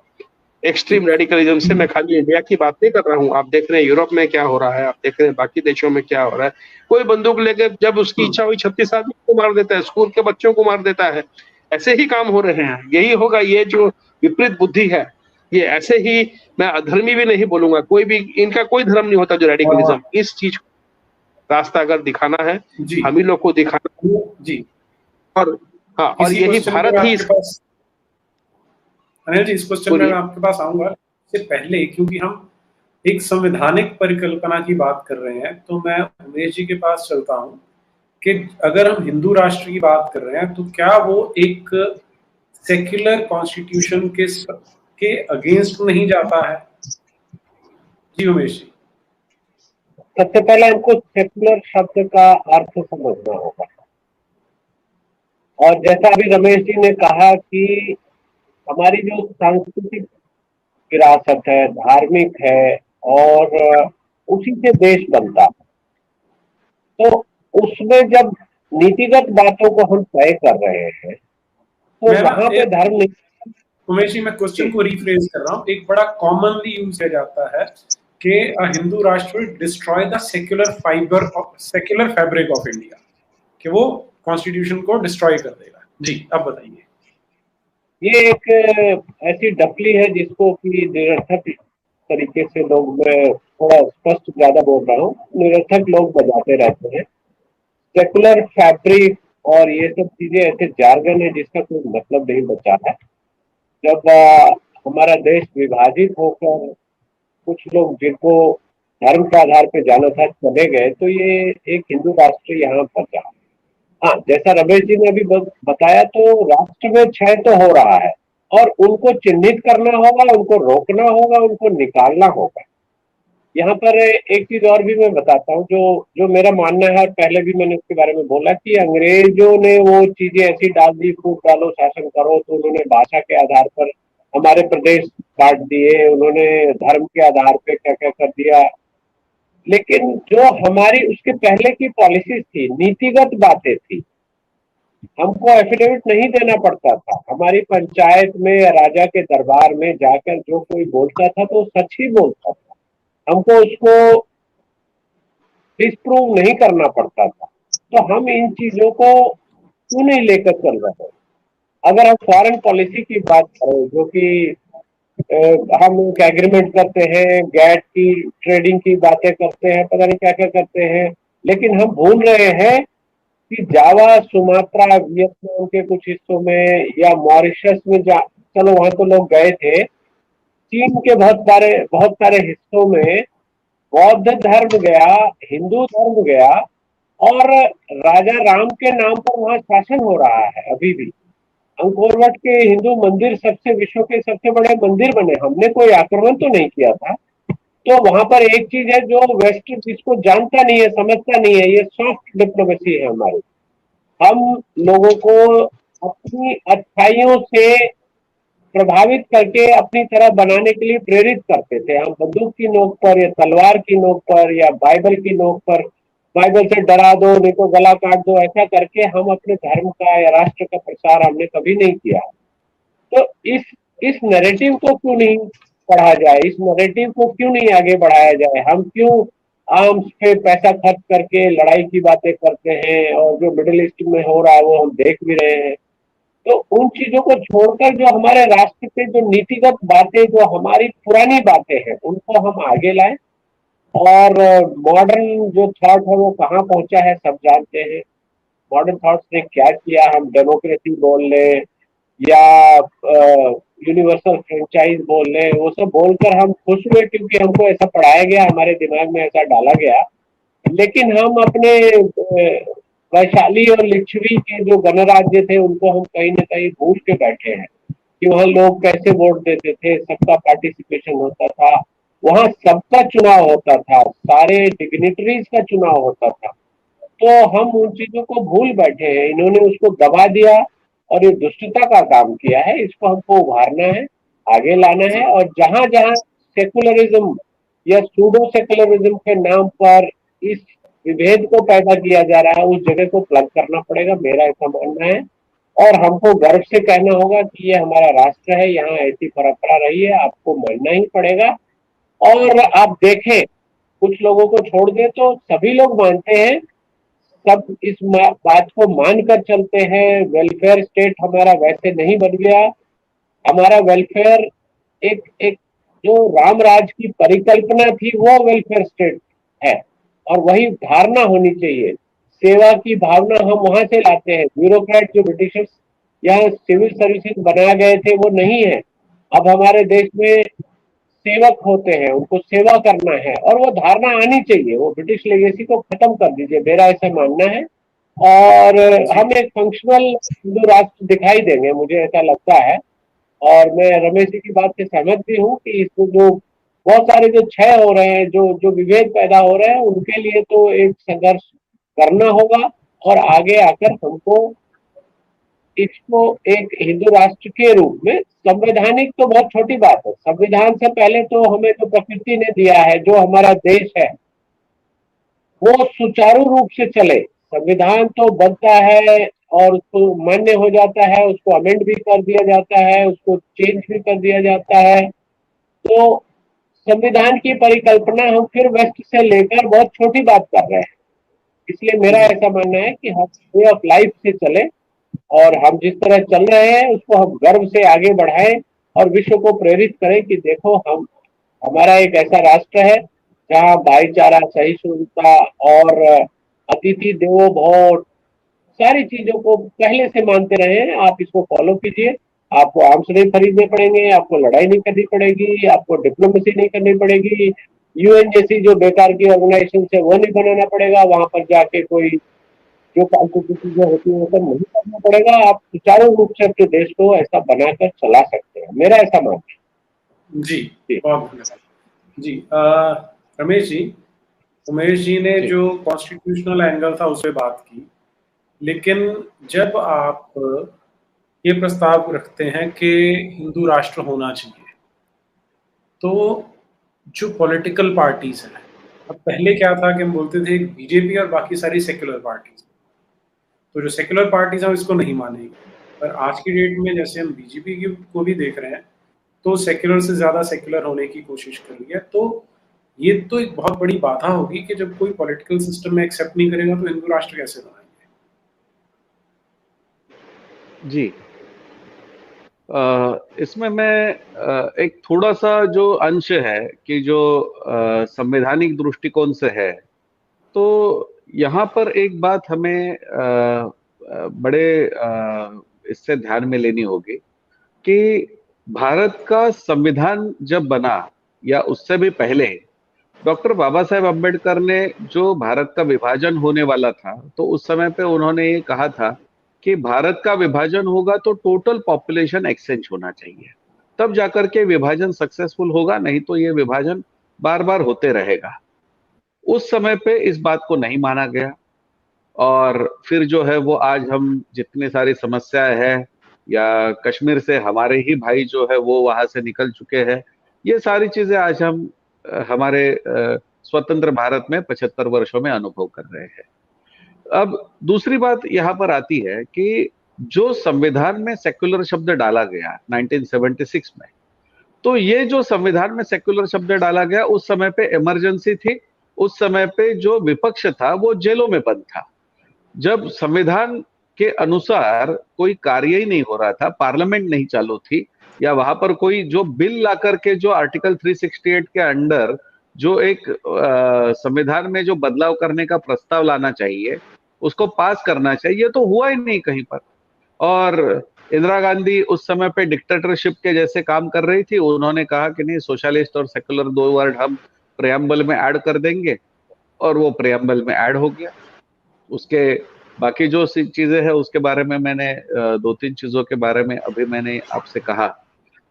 Speaker 4: एक्सट्रीम रेडिकलिज्म से, मैं खाली इंडिया की बात नहीं कर रहा हूँ, आप देख रहे हैं यूरोप में क्या हो रहा है, आप देख रहे हैं बाकी देशों में क्या हो रहा है। कोई बंदूक लेके जब उसकी इच्छा हुई 36 आदमी को मार देता है, स्कूल के बच्चों को मार देता है, ऐसे ही काम हो रहे हैं। यही होगा, ये जो विपरीत बुद्धि है, ये ऐसे ही, मैं अधर्मी भी नहीं बोलूंगा, कोई भी, इनका कोई धर्म नहीं होता जो रेडिकलिज्म, इस चीज को रास्ता अगर दिखाना है हम ही लोग को दिखाना है जी। और हाँ, और यही भारत ही
Speaker 1: अनिल जी, इस क्वेश्चन में मैं आपके पास आऊंगा। इससे पहले, क्योंकि हम एक संवैधानिक परिकल्पना की बात कर रहे हैं, तो मैं उमेश जी के पास चलता हूं कि अगर हम हिंदू राष्ट्र की बात कर रहे हैं तो क्या वो एक सेक्युलर कॉन्स्टिट्यूशन के अगेंस्ट नहीं जाता है? जी उमेश जी।
Speaker 2: सबसे पहले हमको सेक्युलर शब्द का अर्थ समझना होगा। और जैसा अभी रमेश जी ने कहा कि हमारी जो सांस्कृतिक विरासत है, धार्मिक है, और उसी से देश बनता है। तो उसमें जब नीतिगत बातों को हम तय कर रहे हैं तो वहां पे धर्म नहीं।
Speaker 1: उमेश जी, मैं क्वेश्चन को रिफ्रेज कर रहा हूँ। एक बड़ा कॉमनली यूज किया जाता है कि हिंदू राष्ट्र will destroy the secular fabric of India, कि वो कॉन्स्टिट्यूशन को डिस्ट्रॉय कर देगा। जी, अब बताइए।
Speaker 2: ये एक ऐसी डफली है जिसको कि निरर्थक तरीके से लोग, मैं थोड़ा स्पष्ट ज्यादा बोल रहा हूँ, निरर्थक लोग बजाते रहते हैं। सेकुलर फैब्रिक और ये सब चीजें ऐसे जार्गन है जिसका कोई मतलब नहीं बचा है। जब हमारा देश विभाजित होकर कुछ लोग जिनको धर्म के आधार पर जाना था चले गए, तो ये एक हिंदू राष्ट्र यहाँ बचा। हाँ, जैसा रमेश जी ने अभी बताया, तो राष्ट्र में क्षय तो हो रहा है और उनको चिन्हित करना होगा, उनको रोकना होगा, उनको निकालना होगा। यहाँ पर एक चीज और भी मैं बताता हूँ, जो जो मेरा मानना है, पहले भी मैंने उसके बारे में बोला कि अंग्रेजों ने वो चीजें ऐसी डाल दी, फूट डालो शासन करो, तो उन्होंने भाषा के आधार पर हमारे प्रदेश काट दिए, उन्होंने धर्म के आधार पर क्या क्या कर दिया। लेकिन जो हमारी उसके पहले की पॉलिसीज थी, नीतिगत बातें थी, हमको एफिडेविट नहीं देना पड़ता था। हमारी पंचायत में या राजा के दरबार में जाकर जो कोई बोलता था तो सच ही बोलता था, हमको उसको डिस्प्रूव नहीं करना पड़ता था। तो हम इन चीजों को क्यों नहीं लेकर चल रहे हैं? अगर हम फॉरेन पॉलिसी की बात करें, जो कि हम एक एग्रीमेंट करते हैं, गैट की ट्रेडिंग की बातें करते हैं, पता नहीं क्या क्या करते हैं, लेकिन हम भूल रहे हैं कि जावा, सुमात्रा, वियतनाम के कुछ हिस्सों में या मॉरिशस में चलो वहां तो लोग गए थे, चीन के बहुत सारे हिस्सों में बौद्ध धर्म गया, हिंदू धर्म गया, और राजा राम के नाम पर वहां शासन हो रहा है अभी भी। अंकोरवट के हिंदू मंदिर विश्व के सबसे बड़े मंदिर बने, हमने कोई आक्रमण तो नहीं किया था। तो वहां पर एक चीज है जो वेस्ट जिसको जानता नहीं है, समझता नहीं है, ये सॉफ्ट डिप्लोमेसी है हमारी। हम लोगों को अपनी अच्छाइयों से प्रभावित करके अपनी तरह बनाने के लिए प्रेरित करते थे। हम बंदूक की नोक पर या तलवार की नोक पर या बाइबल की नोक पर, बाइबल से डरा दो नहीं तो गला काट दो, ऐसा करके हम अपने धर्म का या राष्ट्र का प्रसार हमने कभी नहीं किया। तो इस नैरेटिव को क्यों नहीं पढ़ा जाए, इस नैरेटिव को क्यों नहीं आगे बढ़ाया जाए? हम क्यों आर्म्स पे पैसा खर्च करके लड़ाई की बातें करते हैं, और जो मिडिल ईस्ट में हो रहा है वो हम देख भी रहे हैं। तो उन चीजों को छोड़कर जो हमारे राष्ट्र पे जो नीतिगत बातें, जो हमारी पुरानी बातें हैं, उनको हम आगे लाएं। और मॉडर्न जो थॉट है वो कहाँ पहुंचा है सब जानते हैं। मॉडर्न थॉट्स ने क्या किया, हम डेमोक्रेसी बोल लें या यूनिवर्सल फ्रेंचाइज बोल लें, वो सब बोलकर हम खुश हुए क्योंकि हमको ऐसा पढ़ाया गया, हमारे दिमाग में ऐसा डाला गया। लेकिन हम अपने वैशाली और लिच्छवी के जो गणराज्य थे उनको हम कहीं ना कहीं भूल के बैठे हैं कि वहाँ लोग कैसे वोट देते थे, सबका पार्टिसिपेशन होता था, वहाँ सबका चुनाव होता था, सारे डिग्निटरीज का चुनाव होता था। तो हम उन चीजों को भूल बैठे हैं, इन्होंने उसको दबा दिया और ये दुष्टता का काम किया है। इसको हमको उभारना है, आगे लाना है, और जहां जहां सेकुलरिज्म या सूडो सेकुलरिज्म के नाम पर इस विभेद को पैदा किया जा रहा है, उस जगह को प्लग करना पड़ेगा, मेरा ऐसा मानना है। और हमको गर्व से कहना होगा कि ये हमारा राष्ट्र है, यहाँ ऐसी परंपरा रही है, आपको मानना ही पड़ेगा। और आप देखें, कुछ लोगों को छोड़ दे तो सभी लोग मानते हैं, सब इस बात को मानकर चलते हैं। वेलफेयर स्टेट हमारा वैसे नहीं बन गया, हमारा वेलफेयर एक एक जो राम राज की परिकल्पना थी वो वेलफेयर स्टेट है, और वही धारणा होनी चाहिए। सेवा की भावना हम वहां से लाते हैं। ब्यूरोक्रेट जो ब्रिटिशर्स यहाँ सिविल सर्विसेज बनाए गए थे वो नहीं है, अब हमारे देश में सेवक होते हैं, उनको सेवा करना है, और वो धारणा आनी चाहिए। वो ब्रिटिश लेगेसी को खत्म कर दीजिए, मेरा ऐसा मानना है। और हम एक फंक्शनल हिंदू राष्ट्र दिखाई देंगे, मुझे ऐसा लगता है। और मैं रमेश जी की बात से सहमत भी हूँ कि इसमें जो बहुत सारे जो क्षय हो रहे हैं, जो जो विभेद पैदा हो रहे हैं, उनके लिए तो एक संघर्ष करना होगा, और आगे आकर हमको इसको एक हिंदू राष्ट्र के रूप में, संवैधानिक तो बहुत छोटी बात है, संविधान से पहले तो हमें जो प्रकृति ने दिया है, जो हमारा देश है वो सुचारू रूप से चले। संविधान तो बनता है और उसको मान्य हो जाता है, उसको अमेंड भी कर दिया जाता है, उसको चेंज भी कर दिया जाता है। तो संविधान की परिकल्पना हम फिर वेस्ट से लेकर बहुत छोटी बात कर रहे हैं। इसलिए मेरा ऐसा मानना है कि हम वे ऑफ लाइफ से चले और हम जिस तरह चल रहे हैं उसको हम गर्व से आगे बढ़ाएं और विश्व को प्रेरित करें कि देखो हम, हमारा एक ऐसा राष्ट्र है जहाँ भाईचारा, सहिष्णुता और अतिथि देवो भव सारी चीजों को पहले से मानते रहे हैं। आप इसको फॉलो कीजिए, आपको आर्म्स नहीं खरीदने पड़ेंगे, आपको लड़ाई नहीं करनी पड़ेगी, आपको डिप्लोमेसी नहीं करनी पड़ेगी, यूएन जैसी जो बेकार की ऑर्गेनाइजेशन है वो नहीं बनाना पड़ेगा, वहां पर जाके कोई जो फालतू की चीजें होती है वो सब नहीं करना पड़ेगा। आप सुचारू रूप से अपने देश को ऐसा बनाकर चला सकते हैं, मेरा ऐसा मानना है।
Speaker 1: जी, बहुत धन्यवाद जी। उमेश जी ने जो कॉन्स्टिट्यूशनल एंगल था उस पर बात की, लेकिन जब आप ये प्रस्ताव रखते हैं कि हिंदू राष्ट्र होना चाहिए, तो जो पॉलिटिकल पार्टीज हैं, अब पहले क्या था कि हम बोलते थे बीजेपी और बाकी सारी सेक्युलर पार्टीज, तो जो सेक्युलर पार्टीज हैं इसको नहीं मानेंगे। पर आज की डेट में जैसे हम बीजेपी को भी देख रहे हैं, तो सेक्युलर से ज़्यादा सेक्युलर होने की कोशिश कर रही है। तो ये तो एक बहुत बड़ी बाधा होगी कि जब कोई पॉलिटिकल सिस्टम में एक्सेप्ट नहीं करेगा तो हिंदू राष्ट्र कैसे बनाएंगे?
Speaker 3: जी, इसमें मैं एक थोड़ा सा जो अंश है कि जो संवैधानिक दृष्टिकोण से है, तो यहाँ पर एक बात हमें बड़े इससे ध्यान में लेनी होगी कि भारत का संविधान जब बना या उससे भी पहले डॉक्टर बाबा साहेब अम्बेडकर ने जो भारत का विभाजन होने वाला था, तो उस समय पे उन्होंने ये कहा था कि भारत का विभाजन होगा तो टोटल पॉपुलेशन एक्सचेंज होना चाहिए, तब जाकर के विभाजन सक्सेसफुल होगा, नहीं तो ये विभाजन बार बार होते रहेगा। उस समय पे इस बात को नहीं माना गया और फिर जो है वो आज हम जितनी सारी समस्याएं हैं, या कश्मीर से हमारे ही भाई जो है वो वहां से निकल चुके हैं, ये सारी चीजें आज हम हमारे स्वतंत्र भारत में 75 वर्षों में अनुभव कर रहे हैं। अब दूसरी बात यहाँ पर आती है कि जो संविधान में सेक्युलर शब्द डाला गया 1976 में, तो ये जो संविधान में सेक्युलर शब्द डाला गया उस समय पे इमरजेंसी थी, उस समय पे जो विपक्ष था वो जेलों में बंद था। जब संविधान के अनुसार कोई कार्य ही नहीं हो रहा था, पार्लियामेंट नहीं चालू थी, या वहां पर कोई जो बिल ला करके जो आर्टिकल 368 के अंडर जो एक संविधान में जो बदलाव करने का प्रस्ताव लाना चाहिए, उसको पास करना चाहिए, तो हुआ ही नहीं कहीं पर। और इंदिरा गांधी उस समय पे डिक्टेटरशिप के जैसे काम कर रही थी, उन्होंने कहा कि नहीं, सोशलिस्ट और सेकुलर दो वर्ड हम प्रेम्बल में ऐड कर देंगे, और वो प्रेम्बल में ऐड हो गया। उसके बाकी जो चीजें हैं उसके बारे में मैंने दो तीन चीजों के बारे में अभी मैंने आपसे कहा,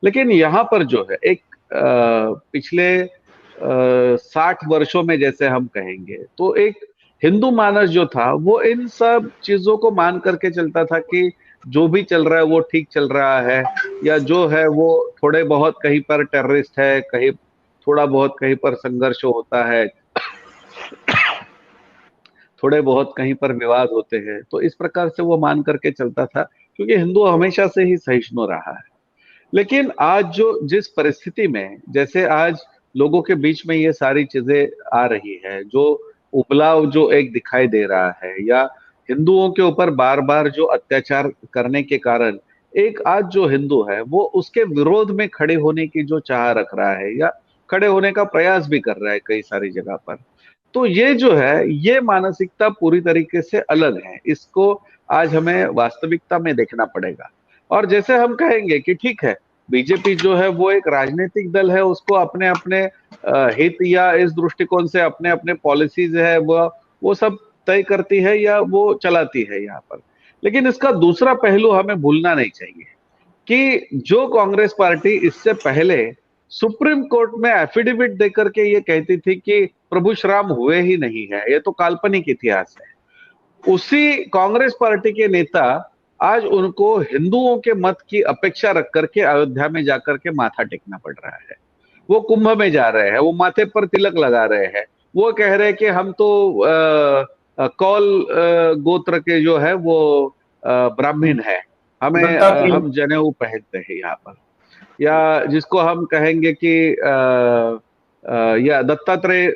Speaker 3: लेकिन यहाँ पर जो है एक पिछले 60 वर्षों में जैसे हम कहेंगे, तो एक हिंदू मानस जो था वो इन सब चीजों को मान करके चलता था कि जो भी चल रहा है वो ठीक चल रहा है, या जो है वो थोड़े बहुत कहीं पर टेररिस्ट है, कहीं थोड़ा बहुत कहीं पर संघर्ष होता है, थोड़े बहुत कहीं पर विवाद होते हैं, तो इस प्रकार से वो मान करके चलता था, क्योंकि हिंदू हमेशा से ही सहिष्णु रहा है। लेकिन आज जो जिस परिस्थिति में, जैसे आज लोगों के बीच में ये सारी चीजें आ रही है, जो उपलाव जो एक दिखाई दे रहा है, या हिंदुओं के ऊपर बार बार जो अत्याचार करने के कारण एक आज जो हिंदू है वो उसके विरोध में खड़े होने की जो चाह रख रहा है, या खड़े होने का प्रयास भी कर रहा है कई सारी जगह पर, तो ये जो है ये मानसिकता पूरी तरीके से अलग है। इसको आज हमें वास्तविकता में देखना पड़ेगा। और जैसे हम कहेंगे कि ठीक है, बीजेपी जो है वो एक राजनीतिक दल है, उसको अपने अपने हित या इस दृष्टिकोण से अपने अपने पॉलिसीज है वो सब तय करती है या वो चलाती है यहाँ पर। लेकिन इसका दूसरा पहलू हमें भूलना नहीं चाहिए कि जो कांग्रेस पार्टी इससे पहले सुप्रीम कोर्ट में एफिडेविट देकर के ये कहती थी कि प्रभु श्री राम हुए ही नहीं है, ये तो काल्पनिक इतिहास है, उसी कांग्रेस पार्टी के नेता आज उनको हिंदुओं के मत की अपेक्षा रख करके अयोध्या में जाकर के माथा टेकना पड़ रहा है। वो कुंभ में जा रहे हैं, वो माथे पर तिलक लगा रहे हैं, वो कह रहे हैं कि हम तो कौल गोत्र के जो है वो ब्राह्मण है, हमें
Speaker 1: दत्तात्रेय।
Speaker 3: हम जनेऊ पहनते हैं यहाँ पर, या जिसको हम कहेंगे कि या दत्तात्रेय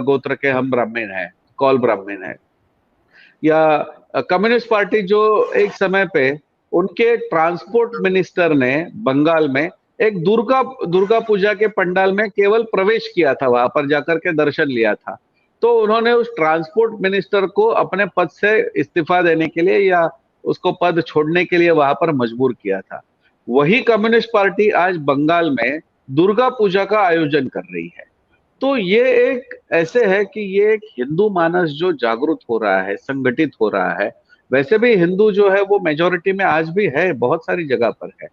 Speaker 3: गोत्र के हम ब्राह्मण हैं, कौल ब्राह्मण है। या कम्युनिस्ट पार्टी जो एक समय पे उनके ट्रांसपोर्ट मिनिस्टर ने बंगाल में एक दुर्गा पूजा के पंडाल में केवल प्रवेश किया था, वहां पर जाकर के दर्शन लिया था, तो उन्होंने उस ट्रांसपोर्ट मिनिस्टर को अपने पद से इस्तीफा देने के लिए या उसको पद छोड़ने के लिए वहां पर मजबूर किया था। वही कम्युनिस्ट पार्टी आज बंगाल में दुर्गा पूजा का आयोजन कर रही है। तो ये एक ऐसे है कि ये एक हिंदू मानस जो जागरूक हो रहा है, संगठित हो रहा है। वैसे भी हिंदू जो है वो मेजॉरिटी में आज भी है, बहुत सारी जगह पर है,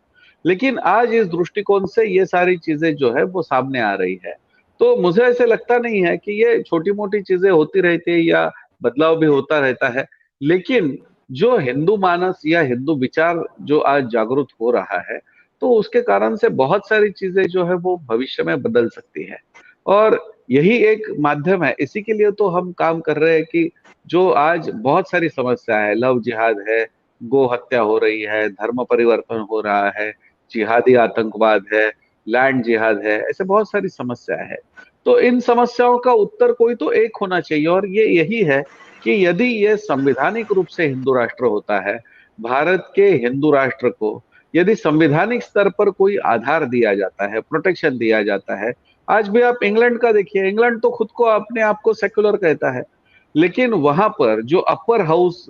Speaker 3: लेकिन आज इस दृष्टिकोण से ये सारी चीजें जो है वो सामने आ रही है। तो मुझे ऐसे लगता नहीं है कि ये छोटी मोटी चीजें होती रहती है या बदलाव भी होता रहता है, लेकिन जो हिंदू मानस या हिंदू विचार जो आज जागरूक हो रहा है, तो उसके कारण से बहुत सारी चीजें जो है वो भविष्य में बदल सकती है। और यही एक माध्यम है, इसी के लिए तो हम काम कर रहे हैं कि जो आज बहुत सारी समस्या है, लव जिहाद है, गो हत्या हो रही है, धर्म परिवर्तन हो रहा है, जिहादी आतंकवाद है, लैंड जिहाद है, ऐसे बहुत सारी समस्या है। तो इन समस्याओं का उत्तर कोई तो एक होना चाहिए, और ये यही है कि यदि ये संवैधानिक रूप से हिंदू राष्ट्र होता है, भारत के हिंदू राष्ट्र को यदि संवैधानिक स्तर पर कोई आधार दिया जाता है, प्रोटेक्शन दिया जाता है। आज भी आप इंग्लैंड का देखिए, इंग्लैंड तो खुद को अपने आप को सेक्युलर कहता है, लेकिन वहां पर जो अपर हाउस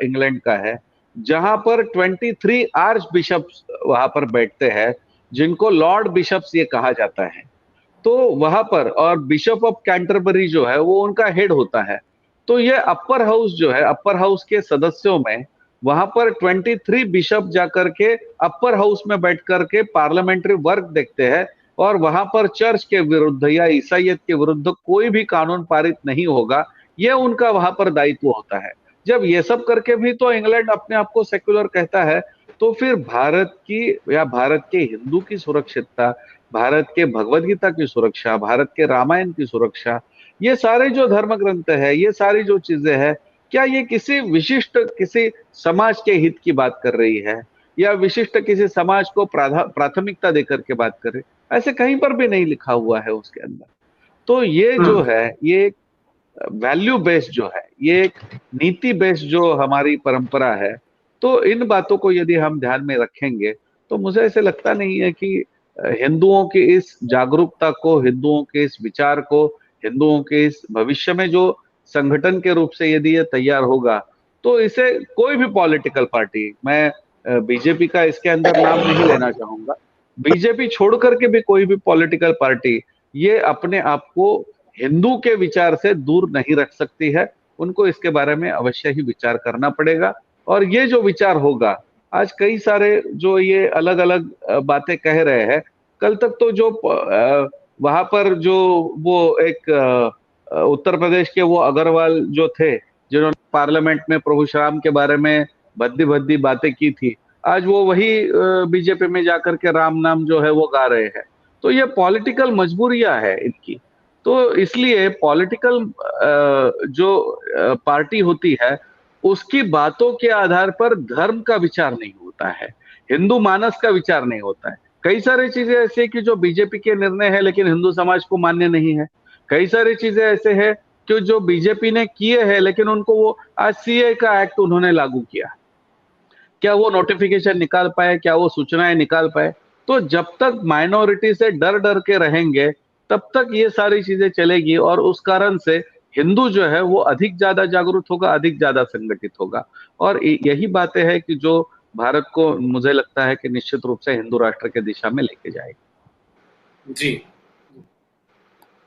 Speaker 3: इंग्लैंड का है, जहां पर 23 आर्च बिशप्स वहां पर बैठते हैं, जिनको लॉर्ड बिशप्स ये कहा जाता है, तो वहां पर, और बिशप ऑफ कैंटरबरी जो है वो उनका हेड होता है। तो ये अपर हाउस जो है, अपर हाउस के सदस्यों में वहां पर 23 बिशप जाकर के अपर हाउस में बैठ करके पार्लियामेंट्री वर्क देखते हैं, और वहां पर चर्च के विरुद्ध या ईसाइयत के विरुद्ध कोई भी कानून पारित नहीं होगा, ये उनका वहां पर दायित्व होता है। जब ये सब करके भी तो इंग्लैंड अपने आप को सेक्युलर कहता है, तो फिर भारत की या भारत के हिंदू की सुरक्षितता, भारत के भगवद गीता की सुरक्षा, भारत के रामायण की सुरक्षा, ये सारे जो धर्म ग्रंथ है, ये सारी जो चीजें हैं, क्या ये किसी विशिष्ट किसी समाज के हित की बात कर रही है, या विशिष्ट किसी समाज को प्राथमिकता देकर के बात कर रही है? ऐसे कहीं पर भी नहीं लिखा हुआ है उसके अंदर। तो ये जो है, ये एक वैल्यू बेस्ड जो है, ये एक नीति बेस्ड जो हमारी परंपरा है, तो इन बातों को यदि हम ध्यान में रखेंगे, तो मुझे ऐसे लगता नहीं है कि हिंदुओं की इस जागरूकता को, हिंदुओं के इस विचार को, हिंदुओं के इस भविष्य में जो संगठन के रूप से यदि ये तैयार होगा, तो इसे कोई भी पॉलिटिकल पार्टी, मैं बीजेपी का इसके अंदर नाम नहीं लेना चाहूंगा, बीजेपी छोड़ करके भी कोई भी पॉलिटिकल पार्टी ये अपने आप को हिंदू के विचार से दूर नहीं रख सकती है। उनको इसके बारे में अवश्य ही विचार करना पड़ेगा, और ये जो विचार होगा, आज कई सारे जो ये अलग अलग बातें कह रहे हैं, कल तक तो जो वहां पर जो वो एक उत्तर प्रदेश के वो अग्रवाल जो थे, जिन्होंने पार्लियामेंट में प्रभु श्री राम के बारे में भद्दी भद्दी बातें की थी, आज वो वही बीजेपी में जाकर के राम नाम जो है वो गा रहे हैं। तो ये पॉलिटिकल मजबूरियां है इनकी। तो इसलिए पॉलिटिकल जो पार्टी होती है, उसकी बातों के आधार पर धर्म का विचार नहीं होता है, हिंदू मानस का विचार नहीं होता है। कई सारी चीजें ऐसी कि जो बीजेपी के निर्णय है लेकिन हिंदू समाज को मान्य नहीं है। कई सारी चीजें ऐसे हैं कि जो बीजेपी ने किए हैं, लेकिन उनको वो आज सीए का एक्ट उन्होंने लागू किया, क्या वो नोटिफिकेशन निकाल पाए, क्या वो सूचनाएं निकाल पाए? तो जब तक माइनॉरिटी से डर डर के रहेंगे, तब तक ये सारी चीजें चलेगी, और उस कारण से हिंदू जो है वो अधिक ज्यादा जागरूक होगा, अधिक ज्यादा संगठित होगा। और यही बातें हैं कि जो भारत को, मुझे लगता है कि निश्चित रूप से हिंदू राष्ट्र के दिशा में लेके जाएगी।
Speaker 1: जी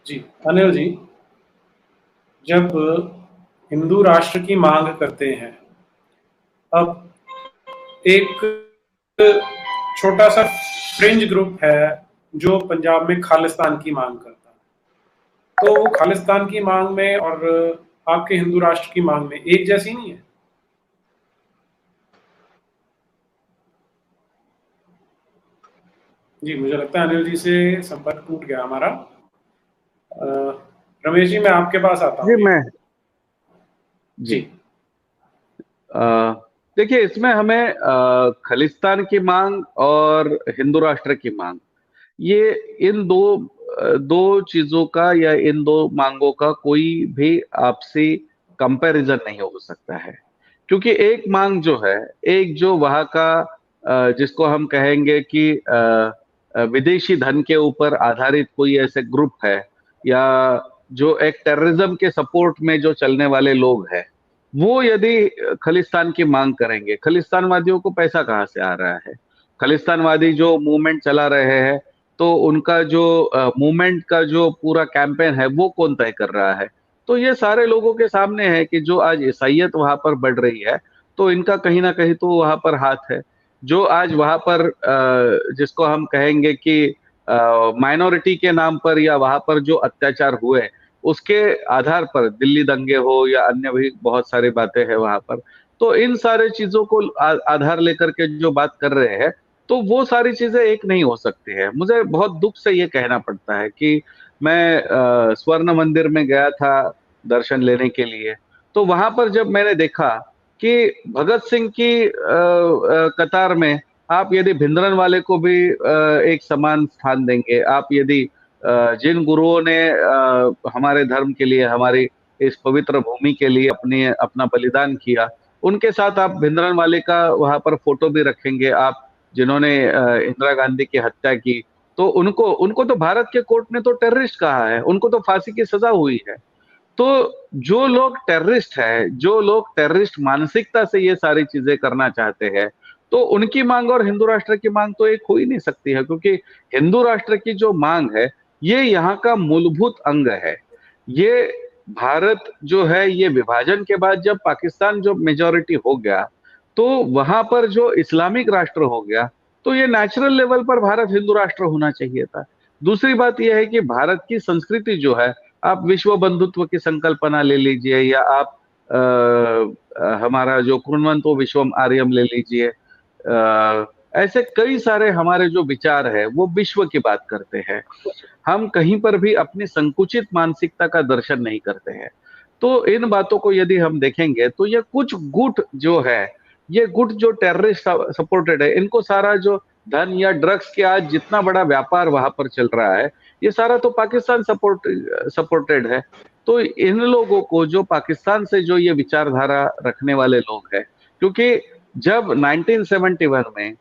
Speaker 1: जी अनिल जी, जब हिंदू राष्ट्र की मांग करते हैं, अब एक छोटा सा फ्रिंज ग्रुप है जो पंजाब में खालिस्तान की मांग करता है, तो वो खालिस्तान की मांग में और आपके हिंदू राष्ट्र की मांग में एक जैसी नहीं है। जी, मुझे लगता है अनिल जी से संपर्क टूट गया हमारा। रमेश जी, मैं आपके पास आता
Speaker 3: जी
Speaker 1: हूँ
Speaker 3: मैं
Speaker 1: जी।
Speaker 3: जी अ, देखिए, इसमें हमें खालिस्तान की मांग और हिंदू राष्ट्र की मांग, ये इन दो चीजों का या इन दो मांगों का कोई भी आपसी कंपैरिजन नहीं हो सकता है। क्योंकि एक मांग जो है, एक जो वहां का जिसको हम कहेंगे कि विदेशी धन के ऊपर आधारित कोई ऐसे ग्रुप है, या जो एक टेररिज्म के सपोर्ट में जो चलने वाले लोग हैं, वो यदि खालिस्तान की मांग करेंगे, खालिस्तानवादियों को पैसा कहाँ से आ रहा है? खालिस्तानवादी जो मूवमेंट चला रहे हैं, तो उनका जो मूवमेंट का जो पूरा कैंपेन है, वो कौन तय कर रहा है? तो ये सारे लोगों के सामने है कि जो आज ईसाइयत वहां पर बढ़ रही है, तो इनका कहीं ना कहीं तो वहां पर हाथ है। जो आज वहां पर जिसको हम कहेंगे कि माइनॉरिटी के नाम पर या वहां पर जो अत्याचार हुए, उसके आधार पर दिल्ली दंगे हो या अन्य भी बहुत सारी बातें हैं वहां पर, तो इन सारे चीजों को आधार लेकर के जो बात कर रहे हैं, तो वो सारी चीजें एक नहीं हो सकती है। मुझे बहुत दुख से ये कहना पड़ता है कि मैं स्वर्ण मंदिर में गया था दर्शन लेने के लिए, तो वहां पर जब मैंने देखा कि भगत सिंह की कतार में आप यदि भिंद्रन वाले को भी एक समान स्थान देंगे, आप यदि जिन गुरुओं ने हमारे धर्म के लिए, हमारी इस पवित्र भूमि के लिए अपना बलिदान किया, उनके साथ आप भिंद्रन वाले का वहां पर फोटो भी रखेंगे, आप जिन्होंने इंदिरा गांधी की हत्या की, तो उनको उनको तो भारत के कोर्ट ने तो टेररिस्ट कहा है, उनको तो फांसी की सजा हुई है। तो जो लोग टेररिस्ट है, जो लोग टेररिस्ट मानसिकता से ये सारी चीजें करना चाहते हैं, तो उनकी मांग और हिंदू राष्ट्र की मांग तो एक हो ही नहीं सकती है। क्योंकि हिंदू राष्ट्र की जो मांग है, ये यहाँ का मूलभूत अंग है। ये भारत जो है, ये विभाजन के बाद जब पाकिस्तान जो मेजॉरिटी हो गया, तो वहां पर जो इस्लामिक राष्ट्र हो गया, तो ये नेचुरल लेवल पर भारत हिंदू राष्ट्र होना चाहिए था। दूसरी बात यह है कि भारत की संस्कृति जो है, आप विश्व बंधुत्व की संकल्पना ले लीजिए, या आप हमारा जो कुर्वन्तो विश्वम आर्यम ले लीजिए, ऐसे कई सारे हमारे जो विचार है, वो विश्व की बात करते हैं। हम कहीं पर भी अपनी संकुचित मानसिकता का दर्शन नहीं करते हैं। तो इन बातों को यदि हम देखेंगे, तो ये कुछ गुट जो है, ये गुट जो टेररिस्ट सपोर्टेड है, इनको सारा जो धन या ड्रग्स के आज जितना बड़ा व्यापार वहां पर चल रहा है, ये सारा तो पाकिस्तान सपोर्टेड है। तो इन लोगों को, जो पाकिस्तान से जो ये विचारधारा रखने वाले लोग हैं, क्योंकि जब 1971 में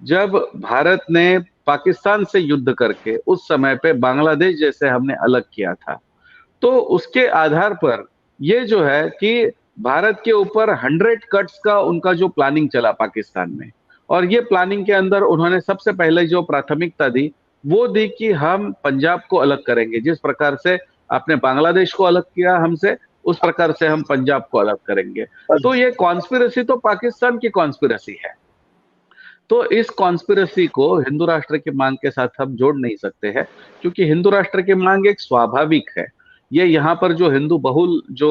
Speaker 3: जब भारत ने पाकिस्तान से युद्ध करके उस समय पे बांग्लादेश जैसे हमने अलग किया था, तो उसके आधार पर ये जो है कि भारत के ऊपर 100 कट्स का उनका जो प्लानिंग चला पाकिस्तान में, और ये प्लानिंग के अंदर उन्होंने सबसे पहले जो प्राथमिकता दी, वो दी कि हम पंजाब को अलग करेंगे। जिस प्रकार से आपने बांग्लादेश को अलग किया हमसे, उस प्रकार से हम पंजाब को अलग करेंगे। तो ये कॉन्स्पिरेसी तो पाकिस्तान की कॉन्स्पिरेसी है। तो इस कॉन्स्पिरेसी को हिंदू राष्ट्र की मांग के साथ हम जोड़ नहीं सकते हैं, क्योंकि हिंदू राष्ट्र की मांग एक स्वाभाविक है। ये यहाँ पर जो हिंदू बहुल जो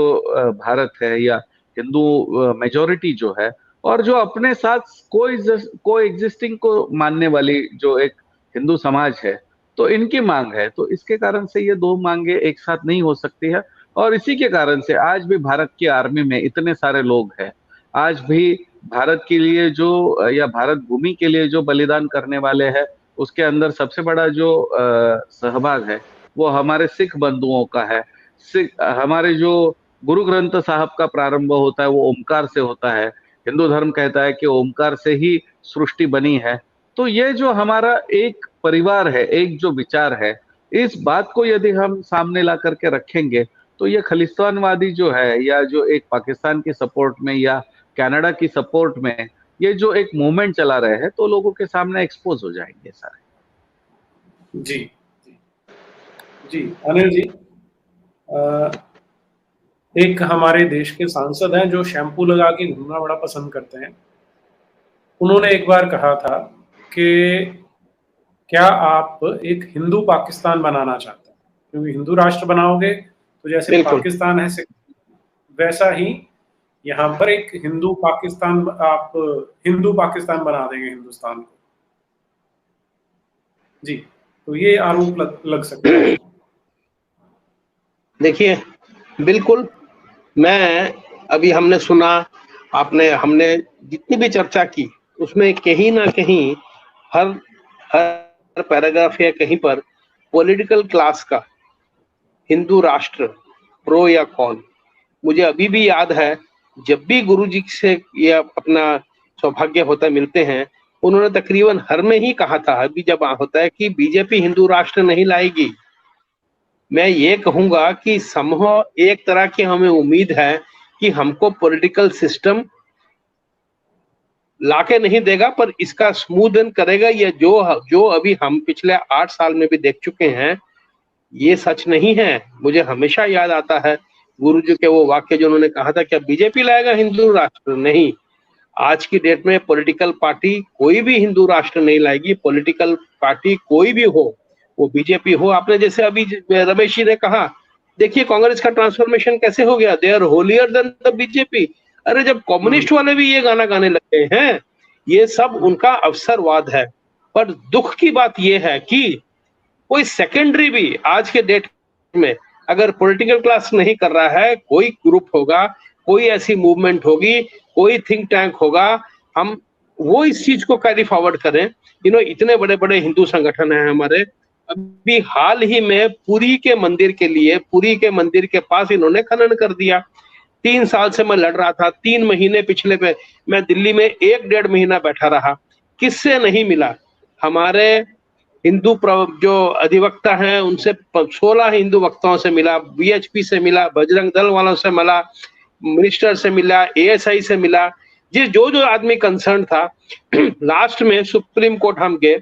Speaker 3: भारत है, या हिंदू मेजोरिटी जो है, और जो अपने साथ को एग्जिस्टिंग को मानने वाली जो एक हिंदू समाज है, तो इनकी मांग है। तो इसके कारण से ये दो मांगे एक साथ नहीं हो सकती है। और इसी के कारण से आज भी भारत की आर्मी में इतने सारे लोग हैं, आज भी भारत के लिए जो या भारत भूमि के लिए जो बलिदान करने वाले हैं, उसके अंदर सबसे बड़ा जो सहभाग है, वो हमारे सिख बंधुओं का है। हमारे जो गुरु ग्रंथ साहब का प्रारंभ होता है, वो ओमकार से होता है। हिंदू धर्म कहता है कि ओमकार से ही सृष्टि बनी है। तो ये जो हमारा एक परिवार है, एक जो विचार है, इस बात को यदि हम सामने ला करके रखेंगे, तो ये खालिस्तानवादी जो है, या जो एक पाकिस्तान की सपोर्ट में या कनाडा की सपोर्ट में ये जो एक मूवमेंट चला रहे हैं, तो लोगों के सामने एक्सपोज हो जाएंगे सारे।
Speaker 1: जी जी अनिल जी, एक हमारे देश के सांसद हैं जो शैम्पू लगा के घूमना बड़ा पसंद करते हैं। उन्होंने एक बार कहा था कि क्या आप एक हिंदू पाकिस्तान बनाना चाहते हैं? क्योंकि हिंदू राष्ट्र बनाओगे तो जैसे पाकिस्तान है वैसा ही यहाँ पर एक हिंदू पाकिस्तान, आप हिंदू पाकिस्तान बना देंगे हिंदुस्तान को। जी, तो ये आरोप लग सकता है।
Speaker 4: देखिए, बिल्कुल, मैं अभी हमने सुना, हमने जितनी भी चर्चा की, उसमें कहीं ना कहीं हर हर पैराग्राफ या कहीं पर पॉलिटिकल क्लास का, हिंदू राष्ट्र, प्रो या कॉन। मुझे अभी भी याद है, जब भी गुरुजी से ये अपना सौभाग्य होता मिलते हैं, उन्होंने तकरीबन हर में ही कहा था, अभी जब होता है कि बीजेपी हिंदू राष्ट्र नहीं लाएगी। मैं ये कहूंगा कि संभव एक तरह की हमें उम्मीद है कि हमको पॉलिटिकल सिस्टम लाके नहीं देगा, पर इसका स्मूदन करेगा। ये जो अभी हम पिछले 8 साल में भी देख चुके हैं, ये सच नहीं है। मुझे हमेशा याद आता है गुरुजी के वो वाक्य जो उन्होंने कहा था, क्या बीजेपी लाएगा हिंदू राष्ट्र? नहीं, आज की डेट में पॉलिटिकल पार्टी कोई भी हिंदू राष्ट्र नहीं लाएगी। पॉलिटिकल पार्टी कोई भी हो, वो बीजेपी हो। आपने जैसे अभी रमेश जी ने कहा, देखिए कांग्रेस का ट्रांसफॉर्मेशन कैसे हो गया, they are holier than the BJP. अरे जब कम्युनिस्ट वाले भी ये गाना गाने लगे हैं, ये सब उनका अवसरवाद है। पर दुख की बात ये है कि कोई सेकेंडरी भी आज के डेट में अगर पॉलिटिकल क्लास नहीं कर रहा है, कोई ग्रुप होगा, कोई ऐसी मूवमेंट होगी, कोई थिंक टैंक होगा, हम वो इस चीज को कैरी फॉरवर्ड करें। इतने बड़े बड़े हिंदू संगठन हैं हमारे। अभी हाल ही में पुरी के मंदिर के लिए, पुरी के मंदिर के पास इन्होंने खनन कर दिया। 3 साल से मैं लड़ रहा था, 3 महीने पिछले पे मैं दिल्ली में 1-1.5 महीना बैठा रहा, किससे नहीं मिला। हमारे हिंदू जो अधिवक्ता हैं उनसे 16 हिंदू वक्ताओं से मिला, बीएचपी से मिला, बजरंग दल वालों से मिला, मिनिस्टर से मिला, एएसआई से मिला, जो आदमी कंसर्न था। लास्ट में सुप्रीम कोर्ट हम गए।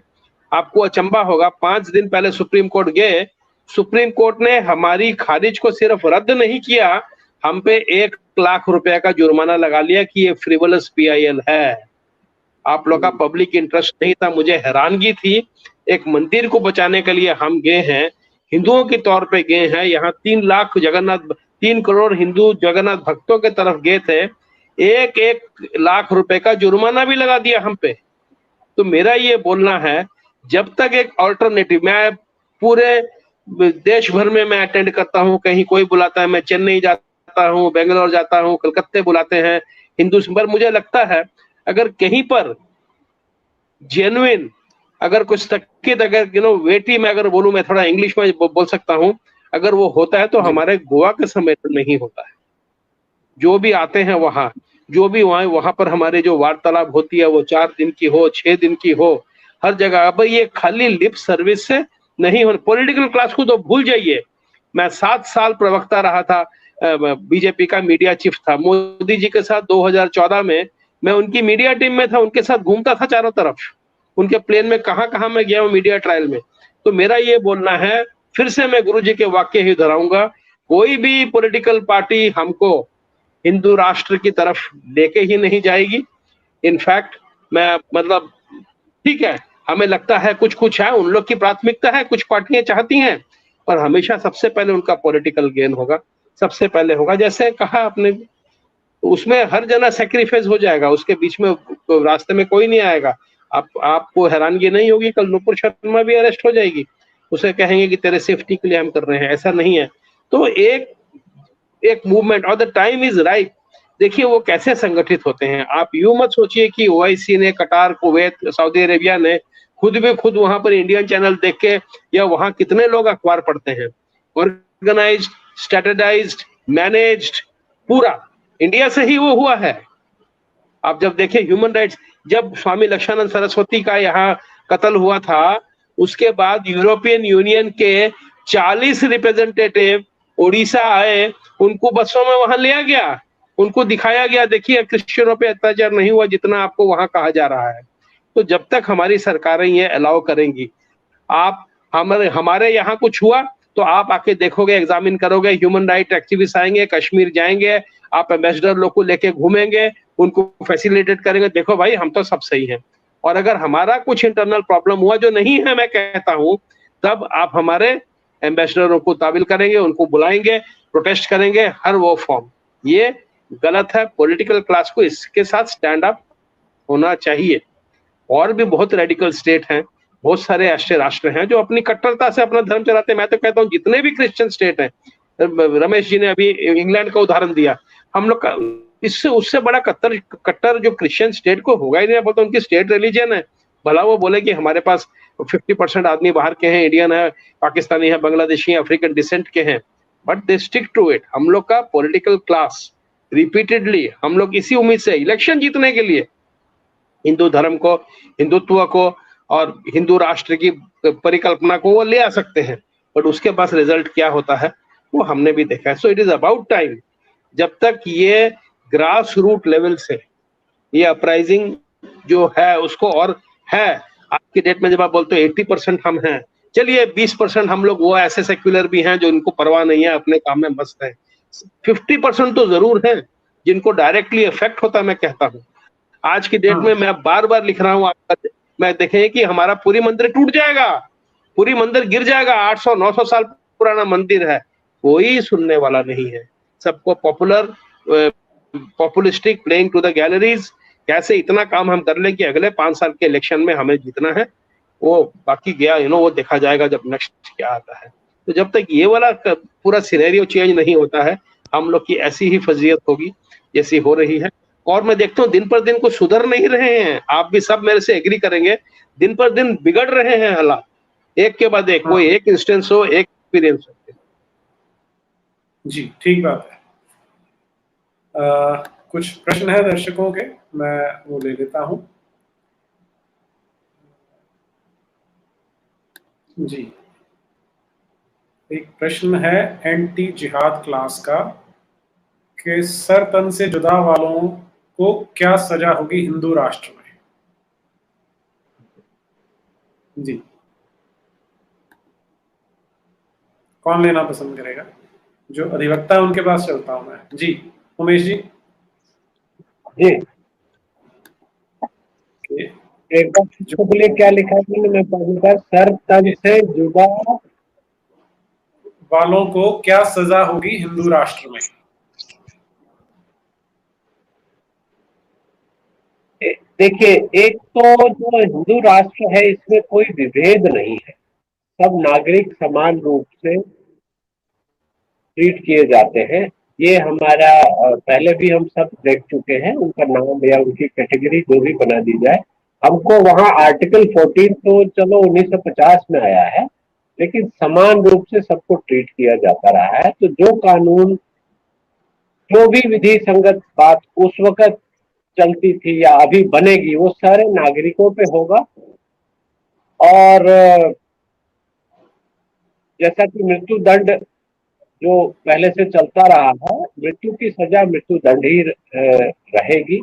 Speaker 4: आपको अचंबा होगा, 5 दिन पहले सुप्रीम कोर्ट गए, सुप्रीम कोर्ट ने हमारी खारिज को सिर्फ रद्द नहीं किया, हम पे 1 लाख रुपए का जुर्माना लगा लिया कि ये फ्रिवलस पीआईएल है। आप लोग का पब्लिक इंटरेस्ट नहीं था। मुझे हैरानगी थी, एक मंदिर को बचाने के लिए हम गए हैं, हिंदुओं के तौर पे गए हैं, यहाँ 3 करोड़ हिंदू जगन्नाथ भक्तों के तरफ गए थे, 1 लाख रुपए का जुर्माना भी लगा दिया हम पे। तो मेरा ये बोलना है, जब तक एक ऑल्टरनेटिव, मैं पूरे देश भर में मैं अटेंड करता हूँ, कहीं कोई बुलाता है, मैं चेन्नई जाता हूँ, बेंगलोर जाता हूँ, कलकत्ते बुलाते हैं हिंदू, पर मुझे लगता है अगर कहीं पर जेन्युइन, अगर कुछ तकित, अगर वेटी में अगर बोलूं, मैं थोड़ा इंग्लिश में बोल सकता हूं, अगर वो होता है तो हमारे गोवा के समय तो नहीं होता है। जो भी आते हैं वहां, जो भी वहां पर हमारे जो वार्तालाप होती है, वो 4 दिन की हो, 6 दिन की हो, हर जगह। अब ये खाली लिप सर्विस से नहीं हो। पॉलिटिकल क्लास को तो भूल जाइए। मैं 7 साल प्रवक्ता रहा था, बीजेपी का मीडिया चीफ था। मोदी जी के साथ 2014 में मैं उनकी मीडिया टीम में था, उनके साथ घूमता था चारों तरफ, उनके प्लेन में कहां कहां मैं गया हूं मीडिया ट्रायल में। तो मेरा ये बोलना है, फिर से मैं गुरुजी के वाक्य ही दोहराऊंगा, कोई भी पॉलिटिकल पार्टी हमको हिंदू राष्ट्र की तरफ लेके ही नहीं जाएगी। इनफैक्ट मैं मतलब, ठीक है, हमें लगता है कुछ कुछ है, उन लोग की प्राथमिकता है, कुछ पार्टियां चाहती हैं, पर हमेशा सबसे पहले उनका पॉलिटिकल गेन होगा, सबसे पहले होगा। जैसे कहा आपने, उसमें हर जना सेक्रीफाइस हो जाएगा, उसके बीच में रास्ते में कोई नहीं आएगा। आपको हैरानगी नहीं होगी, कल नुपुर शर्मा भी अरेस्ट हो जाएगी, उसे कहेंगे कि तेरे सेफ्टी के लिए हम कर रहे हैं, ऐसा नहीं है। तो एक मूवमेंट, और द टाइम इज राइट। देखिए वो कैसे संगठित होते हैं। आप यूं मत सोचिए कि ओआईसी ने, कटार, कुवैत, सऊदी अरेबिया ने खुद वहां पर इंडियन चैनल देख के, या वहां कितने लोग अखबार पढ़ते हैं, ऑर्गेनाइज्ड, स्ट्रेटेजाइज्ड, मैनेज्ड, पूरा इंडिया से ही वो हुआ है। आप जब देखें ह्यूमन राइट्स, जब स्वामी लक्षानंद सरस्वती का यहाँ कत्ल हुआ था, उसके बाद यूरोपियन यूनियन के 40 रिप्रेजेंटेटिव उड़ीसा आए, उनको बसों में वहां लिया गया, उनको दिखाया गया, देखिए क्रिश्चियनों पे अत्याचार नहीं हुआ जितना आपको वहां कहा जा रहा है। तो जब तक हमारी सरकारें ये अलाउ करेंगी, आप हमारे यहाँ कुछ हुआ तो आप आके देखोगे, एग्जामिन करोगे, ह्यूमन राइट एक्टिविस्ट आएंगे, कश्मीर जाएंगे, आप एम्बेसडर लोग को लेके घूमेंगे, उनको फैसिलिटेट करेंगे, देखो भाई हम तो सब सही हैं। और अगर हमारा कुछ इंटरनल प्रॉब्लम हुआ, जो नहीं है मैं कहता हूं, तब आप हमारे एम्बेसडरों को ताबिल करेंगे, उनको बुलाएंगे, प्रोटेस्ट करेंगे, हर वो फॉर्म। ये गलत है। पॉलिटिकल क्लास को इसके साथ स्टैंड अप होना चाहिए। और भी बहुत रेडिकल स्टेट हैं बहुत सारे ऐसे राष्ट्र हैं जो अपनी कट्टरता से अपना धर्म चलाते हैं। मैं तो कहता हूँ जितने भी क्रिश्चियन स्टेट हैं, रमेश जी ने अभी इंग्लैंड का उदाहरण दिया, हम लोग का इससे उससे बड़ा कट्टर कट्टर जो क्रिश्चियन स्टेट को होगा ही नहीं। बोलते उनकी स्टेट रिलीजन है, भला वो बोले कि हमारे पास 50% आदमी बाहर के हैं, इंडियन है, पाकिस्तानी है, बांग्लादेशी है, अफ्रीकन डिसेंट के हैं, but they stick to it. हम लोग का पॉलिटिकल क्लास रिपीटेडली हम लोग इसी उम्मीद से इलेक्शन जीतने के लिए हिंदू धर्म को, हिंदुत्व को और हिंदू राष्ट्र की परिकल्पना को वो ले आ सकते हैं, बट उसके पास रिजल्ट क्या होता है वो हमने भी देखा है। So it is about time, जब तक ये ग्रास रूट लेवल से ये अपराइजिंग जो है उसको, और है आज की डेट में जब आप बोलते हो 80% हम हैं, चलिए 20% हम लोग वो ऐसे सेक्युलर भी हैं जो इनको परवाह नहीं है, अपने काम में मस्त है। 50% तो जरूर हैं जिनको डायरेक्टली इफेक्ट होता है। मैं कहता हूँ आज की डेट में, मैं बार बार लिख रहा हूँ आपका, मैं देखें कि हमारा पूरी मंदिर टूट जाएगा, पूरी मंदिर गिर जाएगा, 800-900 साल पुराना मंदिर है, कोई सुनने वाला नहीं है। सबको पॉपुलिस्टिक, प्लेइंग टू द गैलरीज, कैसे इतना काम हम कर ले कि अगले 5 साल के इलेक्शन में हमें जीतना है, वो बाकी गया वो देखा जाएगा जब नेक्स्ट क्या आता है। तो जब तक ये वाला पूरा सिनेरियो चेंज नहीं होता है, हम लोग की ऐसी ही फजीयत होगी जैसी हो रही है। और मैं देखता हूँ दिन पर दिन को सुधर नहीं रहे हैं, आप भी सब मेरे से एग्री करेंगे, दिन पर दिन बिगड़ रहे हैं हालात, एक के बाद एक। वो एक इंस्टेंस हो, एक एक्सपीरियंस हो।
Speaker 1: जी ठीक बात है। कुछ प्रश्न है दर्शकों के, मैं वो ले लेता हूं। जी, एक प्रश्न है एंटी जिहाद क्लास का कि सर तन से जुदा वालों को क्या सजा होगी हिंदू राष्ट्र में। जी, कौन लेना पसंद करेगा? जो अधिवक्ता उनके पास चलता हूं मैं। जी उमेश जी।
Speaker 2: जी एक बार तो बोलिए क्या लिखा है, मैं पढ़ूंगा। सर तन से जुदा
Speaker 1: वालों को क्या सजा होगी हिंदू राष्ट्र में?
Speaker 2: देखिए, एक तो जो हिंदू राष्ट्र है इसमें कोई विभेद नहीं है, सब नागरिक समान रूप से ट्रीट किए जाते हैं। ये हमारा पहले भी हम सब देख चुके हैं, उनका नाम या उनकी कैटेगरी जो भी बना दी जाए। हमको वहाँ आर्टिकल 14 तो चलो 1950 में आया है, लेकिन समान रूप से सबको ट्रीट किया जाता रहा है। तो जो कानून, जो भी विधि संगत बात उस वक्त चलती थी या अभी बनेगी, वो सारे नागरिकों पे होगा। और जैसा कि मृत्यु दंड जो पहले से चलता रहा है, मृत्यु की सजा मृत्यु दंड ही रहेगी।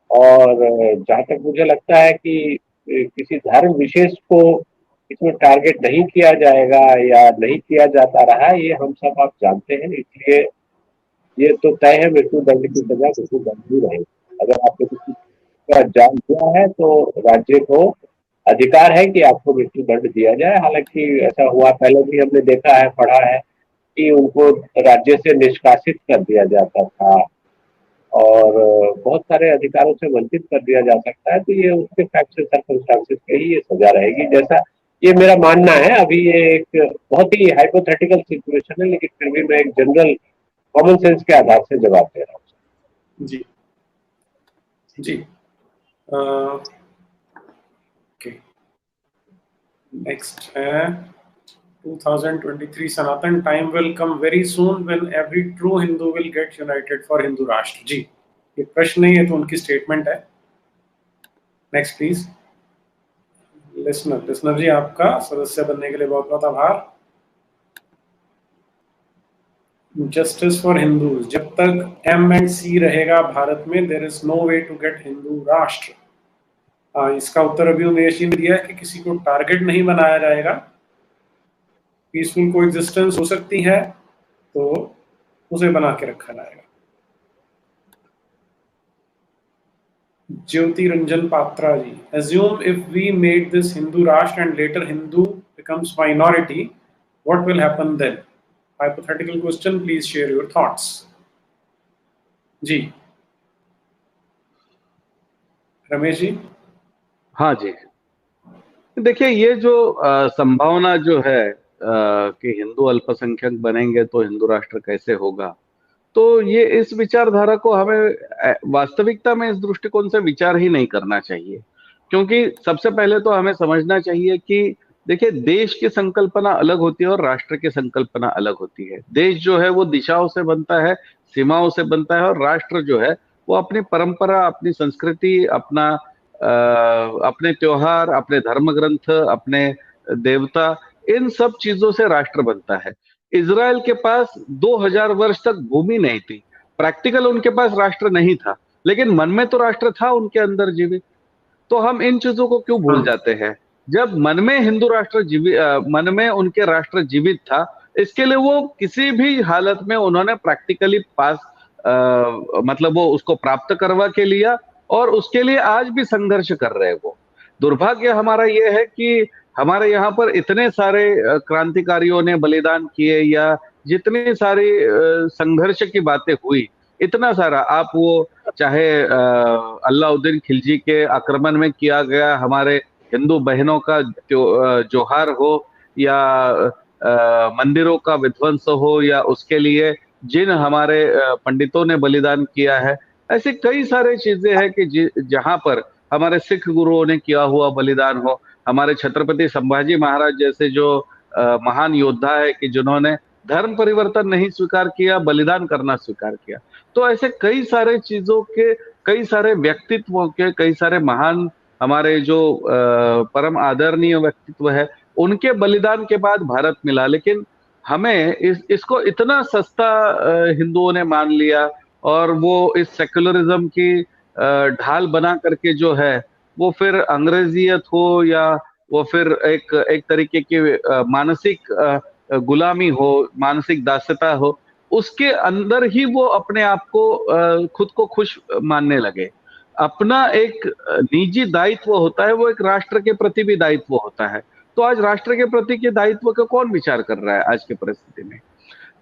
Speaker 2: और जहाँ तक मुझे लगता है कि किसी धर्म विशेष को इसमें टारगेट नहीं किया जाएगा या नहीं किया जाता रहा है, ये हम सब आप जानते हैं। इसलिए ये तो तय है, मृत्यु दंड की सजा मृत्यु दंड ही रहेगी। अगर आपने किसी का जान दिया है तो राज्य को अधिकार है कि आपको मृत्यु दंड दिया जाए। हालांकि ऐसा हुआ पहले भी हमने देखा है, पढ़ा है कि उनको राज्य से निष्कासित कर दिया जाता था और बहुत सारे अधिकारों से वंचित कर दिया जा सकता है। तो ये उसके फैक्ट्स सर्कमस्टांसेस पे ही ये सजा रहेगी, जैसा ये मेरा मानना है। अभी ये एक बहुत ही हाइपोथेटिकल सिचुएशन है, लेकिन फिर भी मैं एक जनरल कॉमन सेंस के आधार से जवाब दे रहा हूँ।
Speaker 1: जी जी ओके, नेक्स्ट है 2023 Sanatan time will come very soon when every true Hindu will get united for Hindu Rashtra. जी, ये प्रश्न नहीं है तो उनकी स्टेटमेंट है। Next please. लिसनर जी, आपका सदस्य बनने के लिए बहुत बहुत आभार। जस्टिस फॉर हिंदूज, जब तक M&C रहेगा भारत में, there is no way to get Hindu Rashtra. इसका उत्तर अभी उमेश जी ने दिया है कि किसी को टारगेट नहीं बनाया जाएगा, पीसफुल कोएग्जिस्टेंस हो सकती है तो उसे बना के रखा जाएगा। ज्योति रंजन पात्रा जी, assume if we made this Hindu Rashtra and later Hindu becomes minority, what will happen then? Hypothetical question, please share your thoughts. जी रमेश जी।
Speaker 3: हाँ जी, देखिए, ये जो संभावना जो है कि हिंदू अल्पसंख्यक बनेंगे तो हिंदू राष्ट्र कैसे होगा, तो ये इस विचारधारा को हमें वास्तविकता में इस दृष्टिकोण से विचार ही नहीं करना चाहिए। क्योंकि सबसे पहले तो हमें समझना चाहिए कि देखिए, देश की संकल्पना अलग होती है और राष्ट्र की संकल्पना अलग होती है। देश जो है वो दिशाओं से बनता है, सीमाओं से बनता है, और राष्ट्र जो है वो अपनी परंपरा, अपनी संस्कृति, अपने त्योहार, अपने धर्म ग्रंथ, अपने देवता, इन सब चीजों से राष्ट्र बनता है। इज़राइल के पास 2000 वर्ष तक भूमि नहीं थी, प्रैक्टिकल उनके पास राष्ट्र नहीं था, लेकिन मन में तो राष्ट्र था उनके अंदर जीवित। तो हम इन चीजों को क्यों भूल
Speaker 1: हाँ,
Speaker 3: जाते हैं? जब मन में हिंदू राष्ट्र मन में उनके राष्ट्र जीवित था, इसके लिए वो किसी भी हालत में उन्होंने प्रैक्टिकली मतलब वो उसको प्राप्त करवा के लिया, और उसके लिए आज भी संघर्ष कर रहे हैं वो। दुर्भाग्य हमारा ये है कि हमारे यहाँ पर इतने सारे क्रांतिकारियों ने बलिदान किए, या जितनी सारी संघर्ष की बातें हुई, इतना सारा, आप वो चाहे अल्लाउद्दीन खिलजी के आक्रमण में किया गया हमारे हिंदू बहनों का जोहार हो, या मंदिरों का विध्वंस हो, या उसके लिए जिन हमारे पंडितों ने बलिदान किया है, ऐसे कई सारे चीजें हैं कि जहां पर हमारे सिख गुरुओं ने किया हुआ बलिदान हो, हमारे छत्रपति संभाजी महाराज जैसे जो महान योद्धा है कि जिन्होंने धर्म परिवर्तन नहीं स्वीकार किया, बलिदान करना स्वीकार किया। तो ऐसे कई सारे चीजों के, कई सारे व्यक्तित्वों के, कई सारे महान हमारे जो परम आदरणीय व्यक्तित्व है, उनके बलिदान के बाद भारत मिला। लेकिन हमें इसको इतना सस्ता हिंदुओं ने मान लिया, और वो इस सेक्युलरिज्म की ढाल बना करके जो है वो फिर अंग्रेजियत हो, या वो फिर एक तरीके की मानसिक गुलामी हो, मानसिक दास्यता हो, उसके अंदर ही वो अपने आप को खुद को खुश मानने लगे। अपना एक निजी दायित्व होता है, वो एक राष्ट्र के प्रति भी दायित्व होता है। तो आज राष्ट्र के प्रति के दायित्व का कौन विचार कर रहा है आज की परिस्थिति में?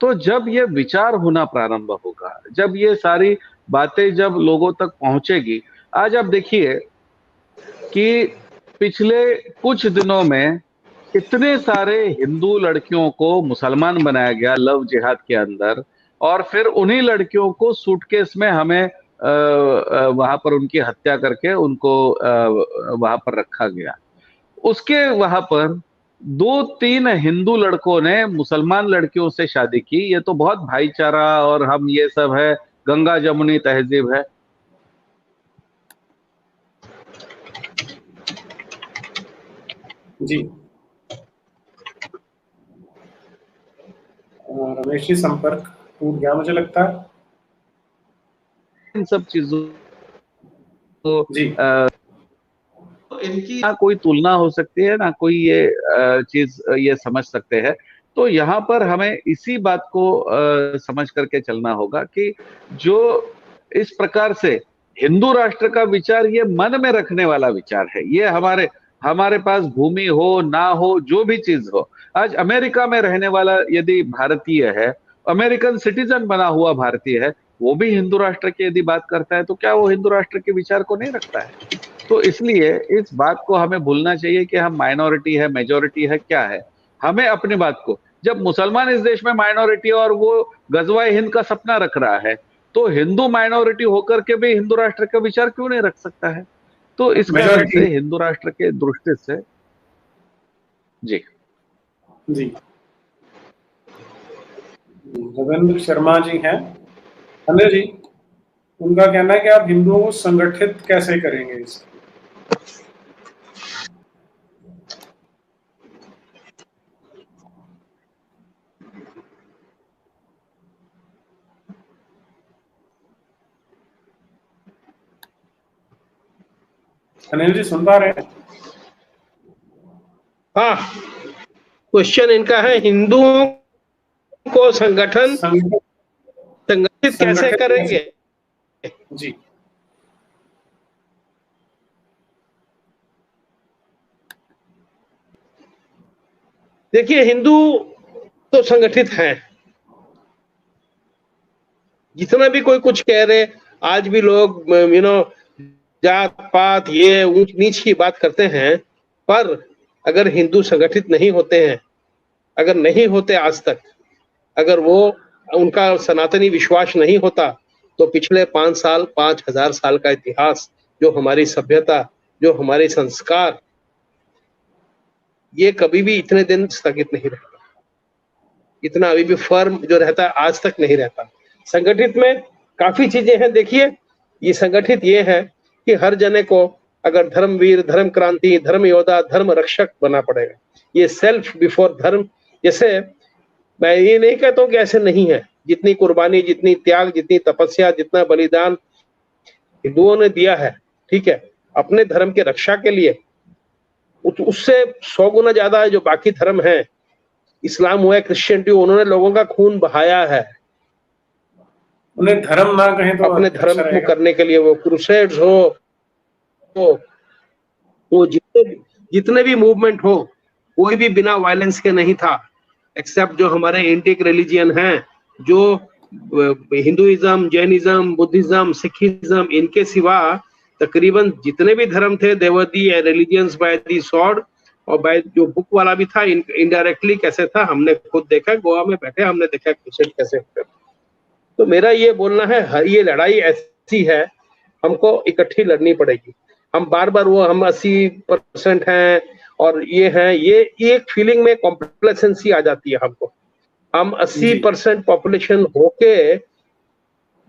Speaker 3: तो जब ये विचार होना प्रारंभ होगा, जब ये सारी बातें जब लोगों तक पहुंचेगी, आज आप देखिए कि पिछले कुछ दिनों में इतने सारे हिंदू लड़कियों को मुसलमान बनाया गया लव जिहाद के अंदर, और फिर उन्हीं लड़कियों को सूटकेस में हमें वहां पर उनकी हत्या करके उनको वहां पर रखा गया। उसके वहां पर 2-3 हिंदू लड़कों ने मुसलमान लड़कियों से शादी की। ये तो बहुत भाईचारा और हम ये सब है, गंगा जमुनी तहजीब है।
Speaker 1: जी। रमेश जी, संपर्क टूट गया मुझे लगता है।
Speaker 3: इन सब चीजों को
Speaker 1: जी।
Speaker 3: इनकी ना कोई तुलना हो सकती है, ना कोई ये चीज ये समझ सकते हैं। तो यहाँ पर हमें इसी बात को समझ करके चलना होगा कि जो इस प्रकार से हिंदू राष्ट्र का विचार ये मन में रखने वाला विचार है, ये हमारे पास भूमि हो ना हो, जो भी चीज हो, आज अमेरिका में रहने वाला यदि भारतीय है, अमेरिकन सिटीजन बना हुआ भारतीय है, वो भी हिंदू राष्ट्र की यदि बात करता है, तो क्या वो हिंदू राष्ट्र के विचार को नहीं रखता है? तो इसलिए इस बात को हमें भूलना चाहिए कि हम माइनॉरिटी है, मेजॉरिटी है, क्या है। हमें अपनी बात को, जब मुसलमान इस देश में माइनॉरिटी और वो गजवाए हिंद का सपना रख रहा है, तो हिंदू माइनॉरिटी होकर के भी हिंदू राष्ट्र का विचार क्यों नहीं रख सकता है? तो इस कारण से हिंदू राष्ट्र के दृष्टि से जी
Speaker 1: जी रविंद्र शर्मा जी हैं, अनिल जी, उनका कहना है कि आप हिंदुओं को संगठित कैसे करेंगे इसको? अनिल जी सुन पा रहे हैं?
Speaker 4: हाँ, क्वेश्चन इनका है, हिंदुओं को संगठित कैसे करेंगे?
Speaker 1: जी।
Speaker 4: देखिए, हिंदू तो संगठित हैं, जितना भी कोई कुछ कह रहे, आज भी लोग जात पात ये ऊंच नीच की बात करते हैं, पर अगर हिंदू संगठित नहीं होते हैं, अगर नहीं होते आज तक, अगर वो उनका सनातनी विश्वास नहीं होता, तो पिछले 5 साल 5000 साल का इतिहास, जो हमारी सभ्यता, जो हमारे संस्कार, ये कभी भी इतने दिन स्थगित नहीं रहता, इतना अभी भी फर्म जो रहता है आज तक नहीं रहता। संगठित में काफी चीजें हैं। देखिए, ये संगठित ये है कि हर जने को अगर धर्मवीर, धर्म क्रांति, धर्म योद्धा, धर्म रक्षक बनना पड़ेगा। ये सेल्फ बिफोर धर्म, जैसे मैं ये नहीं कहता हूँ कि ऐसे नहीं है, जितनी कुर्बानी, जितनी त्याग, जितनी तपस्या, जितना बलिदान हिंदुओं ने दिया है, ठीक है, अपने धर्म के रक्षा के लिए, उससे 100 गुना ज्यादा है जो बाकी धर्म है, इस्लाम हुआ, क्रिश्चियनिटी, उन्होंने लोगों का खून बहाया है।
Speaker 1: उन्हें धर्म ना कहें तो
Speaker 4: अपने धर्म को करने के लिए, वो क्रूसेड्स हो, वो जितने भी मूवमेंट हो, कोई भी बिना वायलेंस के नहीं था, एक्सेप्ट जो हमारे इंडिक रिलीजियन हैं, जो हिंदुइज्म, जैनिज्म, बुद्धिज्म, सिखिज्म, इनके सिवा तकरीबन जितने भी धर्म थे, देवदी रिलीजियंस बाय द सॉर्ड, और बाय जो बुक वाला भी था, इनडायरेक्टली कैसे था, हमने खुद देखा, गोवा में बैठे हमने देखा क्रूसेड कैसे होते। तो मेरा ये बोलना है, ये लड़ाई ऐसी है, हमको इकट्ठी लड़नी पड़ेगी। हम बार बार वो हम 80% हैं और ये हैं, ये एक फीलिंग में कॉम्प्लेसेंसी आ जाती है हमको। हम 80% पॉपुलेशन होके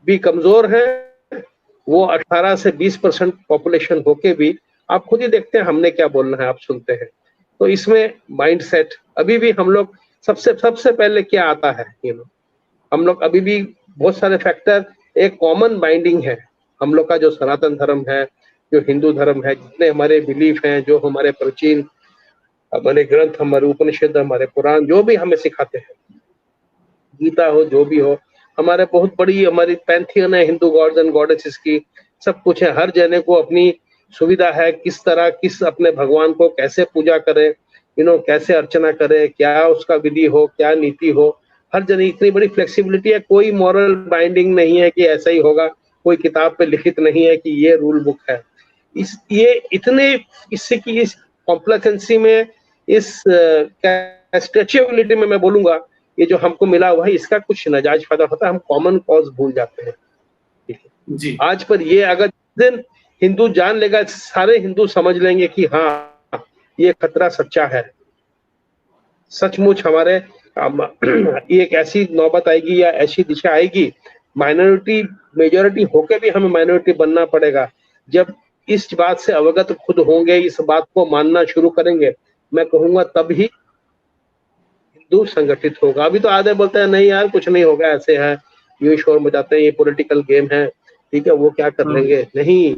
Speaker 4: भी कमजोर हैं, वो 18 से 20% पॉपुलेशन होके भी, आप खुद ही देखते हैं हमने क्या बोलना है, आप सुनते हैं। तो इसमें माइंडसेट अभी भी हम लोग सबसे पहले क्या आता है, हम लोग अभी भी बहुत सारे फैक्टर, एक कॉमन बाइंडिंग है हम लोग का, जो सनातन धर्म है, जो हिंदू धर्म है, जितने हमारे बिलीफ हैं, जो हमारे प्राचीन हमारे ग्रंथ, हमारे उपनिषद, हमारे पुराण जो भी हमें सिखाते हैं, गीता हो, जो भी हो, हमारे बहुत बड़ी हमारी पैंथियन है हिंदू गॉड्स एंड गॉडेसेस की, सब कुछ है। हर जने को अपनी सुविधा है, किस तरह किस अपने भगवान को कैसे पूजा करे, कैसे अर्चना करे, क्या उसका विधि हो, क्या नीति हो, हर जने इतनी बड़ी फ्लेक्सिबिलिटी है। कोई मॉरल बाइंडिंग नहीं है कि ऐसा ही होगा, कोई किताब पे लिखित नहीं है कि ये रूल बुक है। ये इतने इससे की इस कॉम्प्लेक्सेंसी में, इस स्ट्रेचेबिलिटी में मैं बोलूंगा, ये जो हमको मिला हुआ है, इसका कुछ नाजायज फायदा होता है, हम कॉमन कॉज भूल जाते हैं। ठीक है
Speaker 1: जी।
Speaker 4: आज पर ये अगर दिन हिंदू जान लेगा, सारे हिंदू समझ लेंगे कि हाँ, ये खतरा सच्चा है, सचमुच हमारे एक ऐसी नौबत आएगी या ऐसी दिशा आएगी, माइनॉरिटी मेजॉरिटी होके भी हमें माइनॉरिटी बनना पड़ेगा। जब इस बात से अवगत खुद होंगे, इस बात को मानना शुरू करेंगे, मैं कहूंगा तब ही हिंदू संगठित होगा। अभी तो आधे बोलते हैं नहीं यार कुछ नहीं होगा, ऐसे है, ये शोर मचाते हैं, ये पॉलिटिकल गेम है, ठीक है, वो क्या कर लेंगे। नहीं,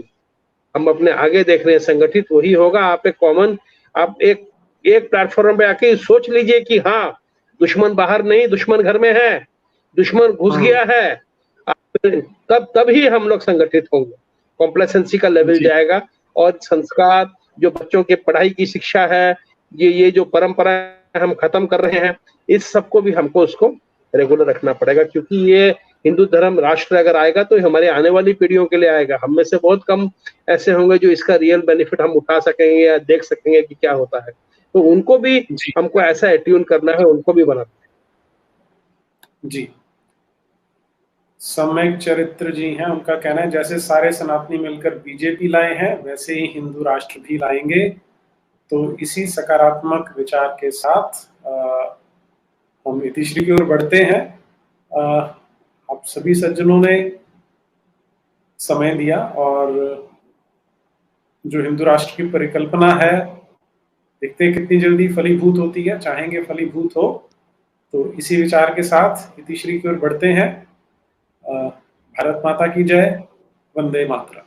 Speaker 4: हम अपने आगे देख रहे हैं, संगठित वही होगा। आप एक कॉमन, आप एक प्लेटफॉर्म पे आके सोच लीजिए कि हाँ, दुश्मन बाहर नहीं, दुश्मन घर में है, दुश्मन घुस गया है, तब ही हम लोग संगठित होंगे, कॉम्प्लेसेंसी का लेवल जाएगा, और संस्कार, जो बच्चों के पढ़ाई की शिक्षा है, ये जो परंपरा हम खत्म कर रहे हैं, इस सबको भी हमको उसको रेगुलर रखना पड़ेगा। क्योंकि ये हिंदू धर्म राष्ट्र अगर आएगा तो हमारे आने वाली पीढ़ियों के लिए आएगा। हम में से बहुत कम ऐसे होंगे जो इसका रियल बेनिफिट हम उठा सकेंगे या देख सकेंगे कि क्या होता है। तो उनको भी हमको ऐसा एट्यून करना है, उनको भी बनाना है।
Speaker 1: जी, सम्यक चरित्र जी हैं, उनका कहना है जैसे सारे सनातनी मिलकर बीजेपी लाए हैं, वैसे ही हिंदू राष्ट्र भी लाएंगे। तो इसी सकारात्मक विचार के साथ हम इतिश्री की ओर बढ़ते हैं। आप सभी सज्जनों ने समय दिया, और जो हिंदू राष्ट्र की परिकल्पना है, देखते हैं कितनी जल्दी फलीभूत होती है, चाहेंगे फलीभूत हो। तो इसी विचार के साथ इतिश्री की ओर बढ़ते हैं। भारत माता की जय, वंदे मातरम।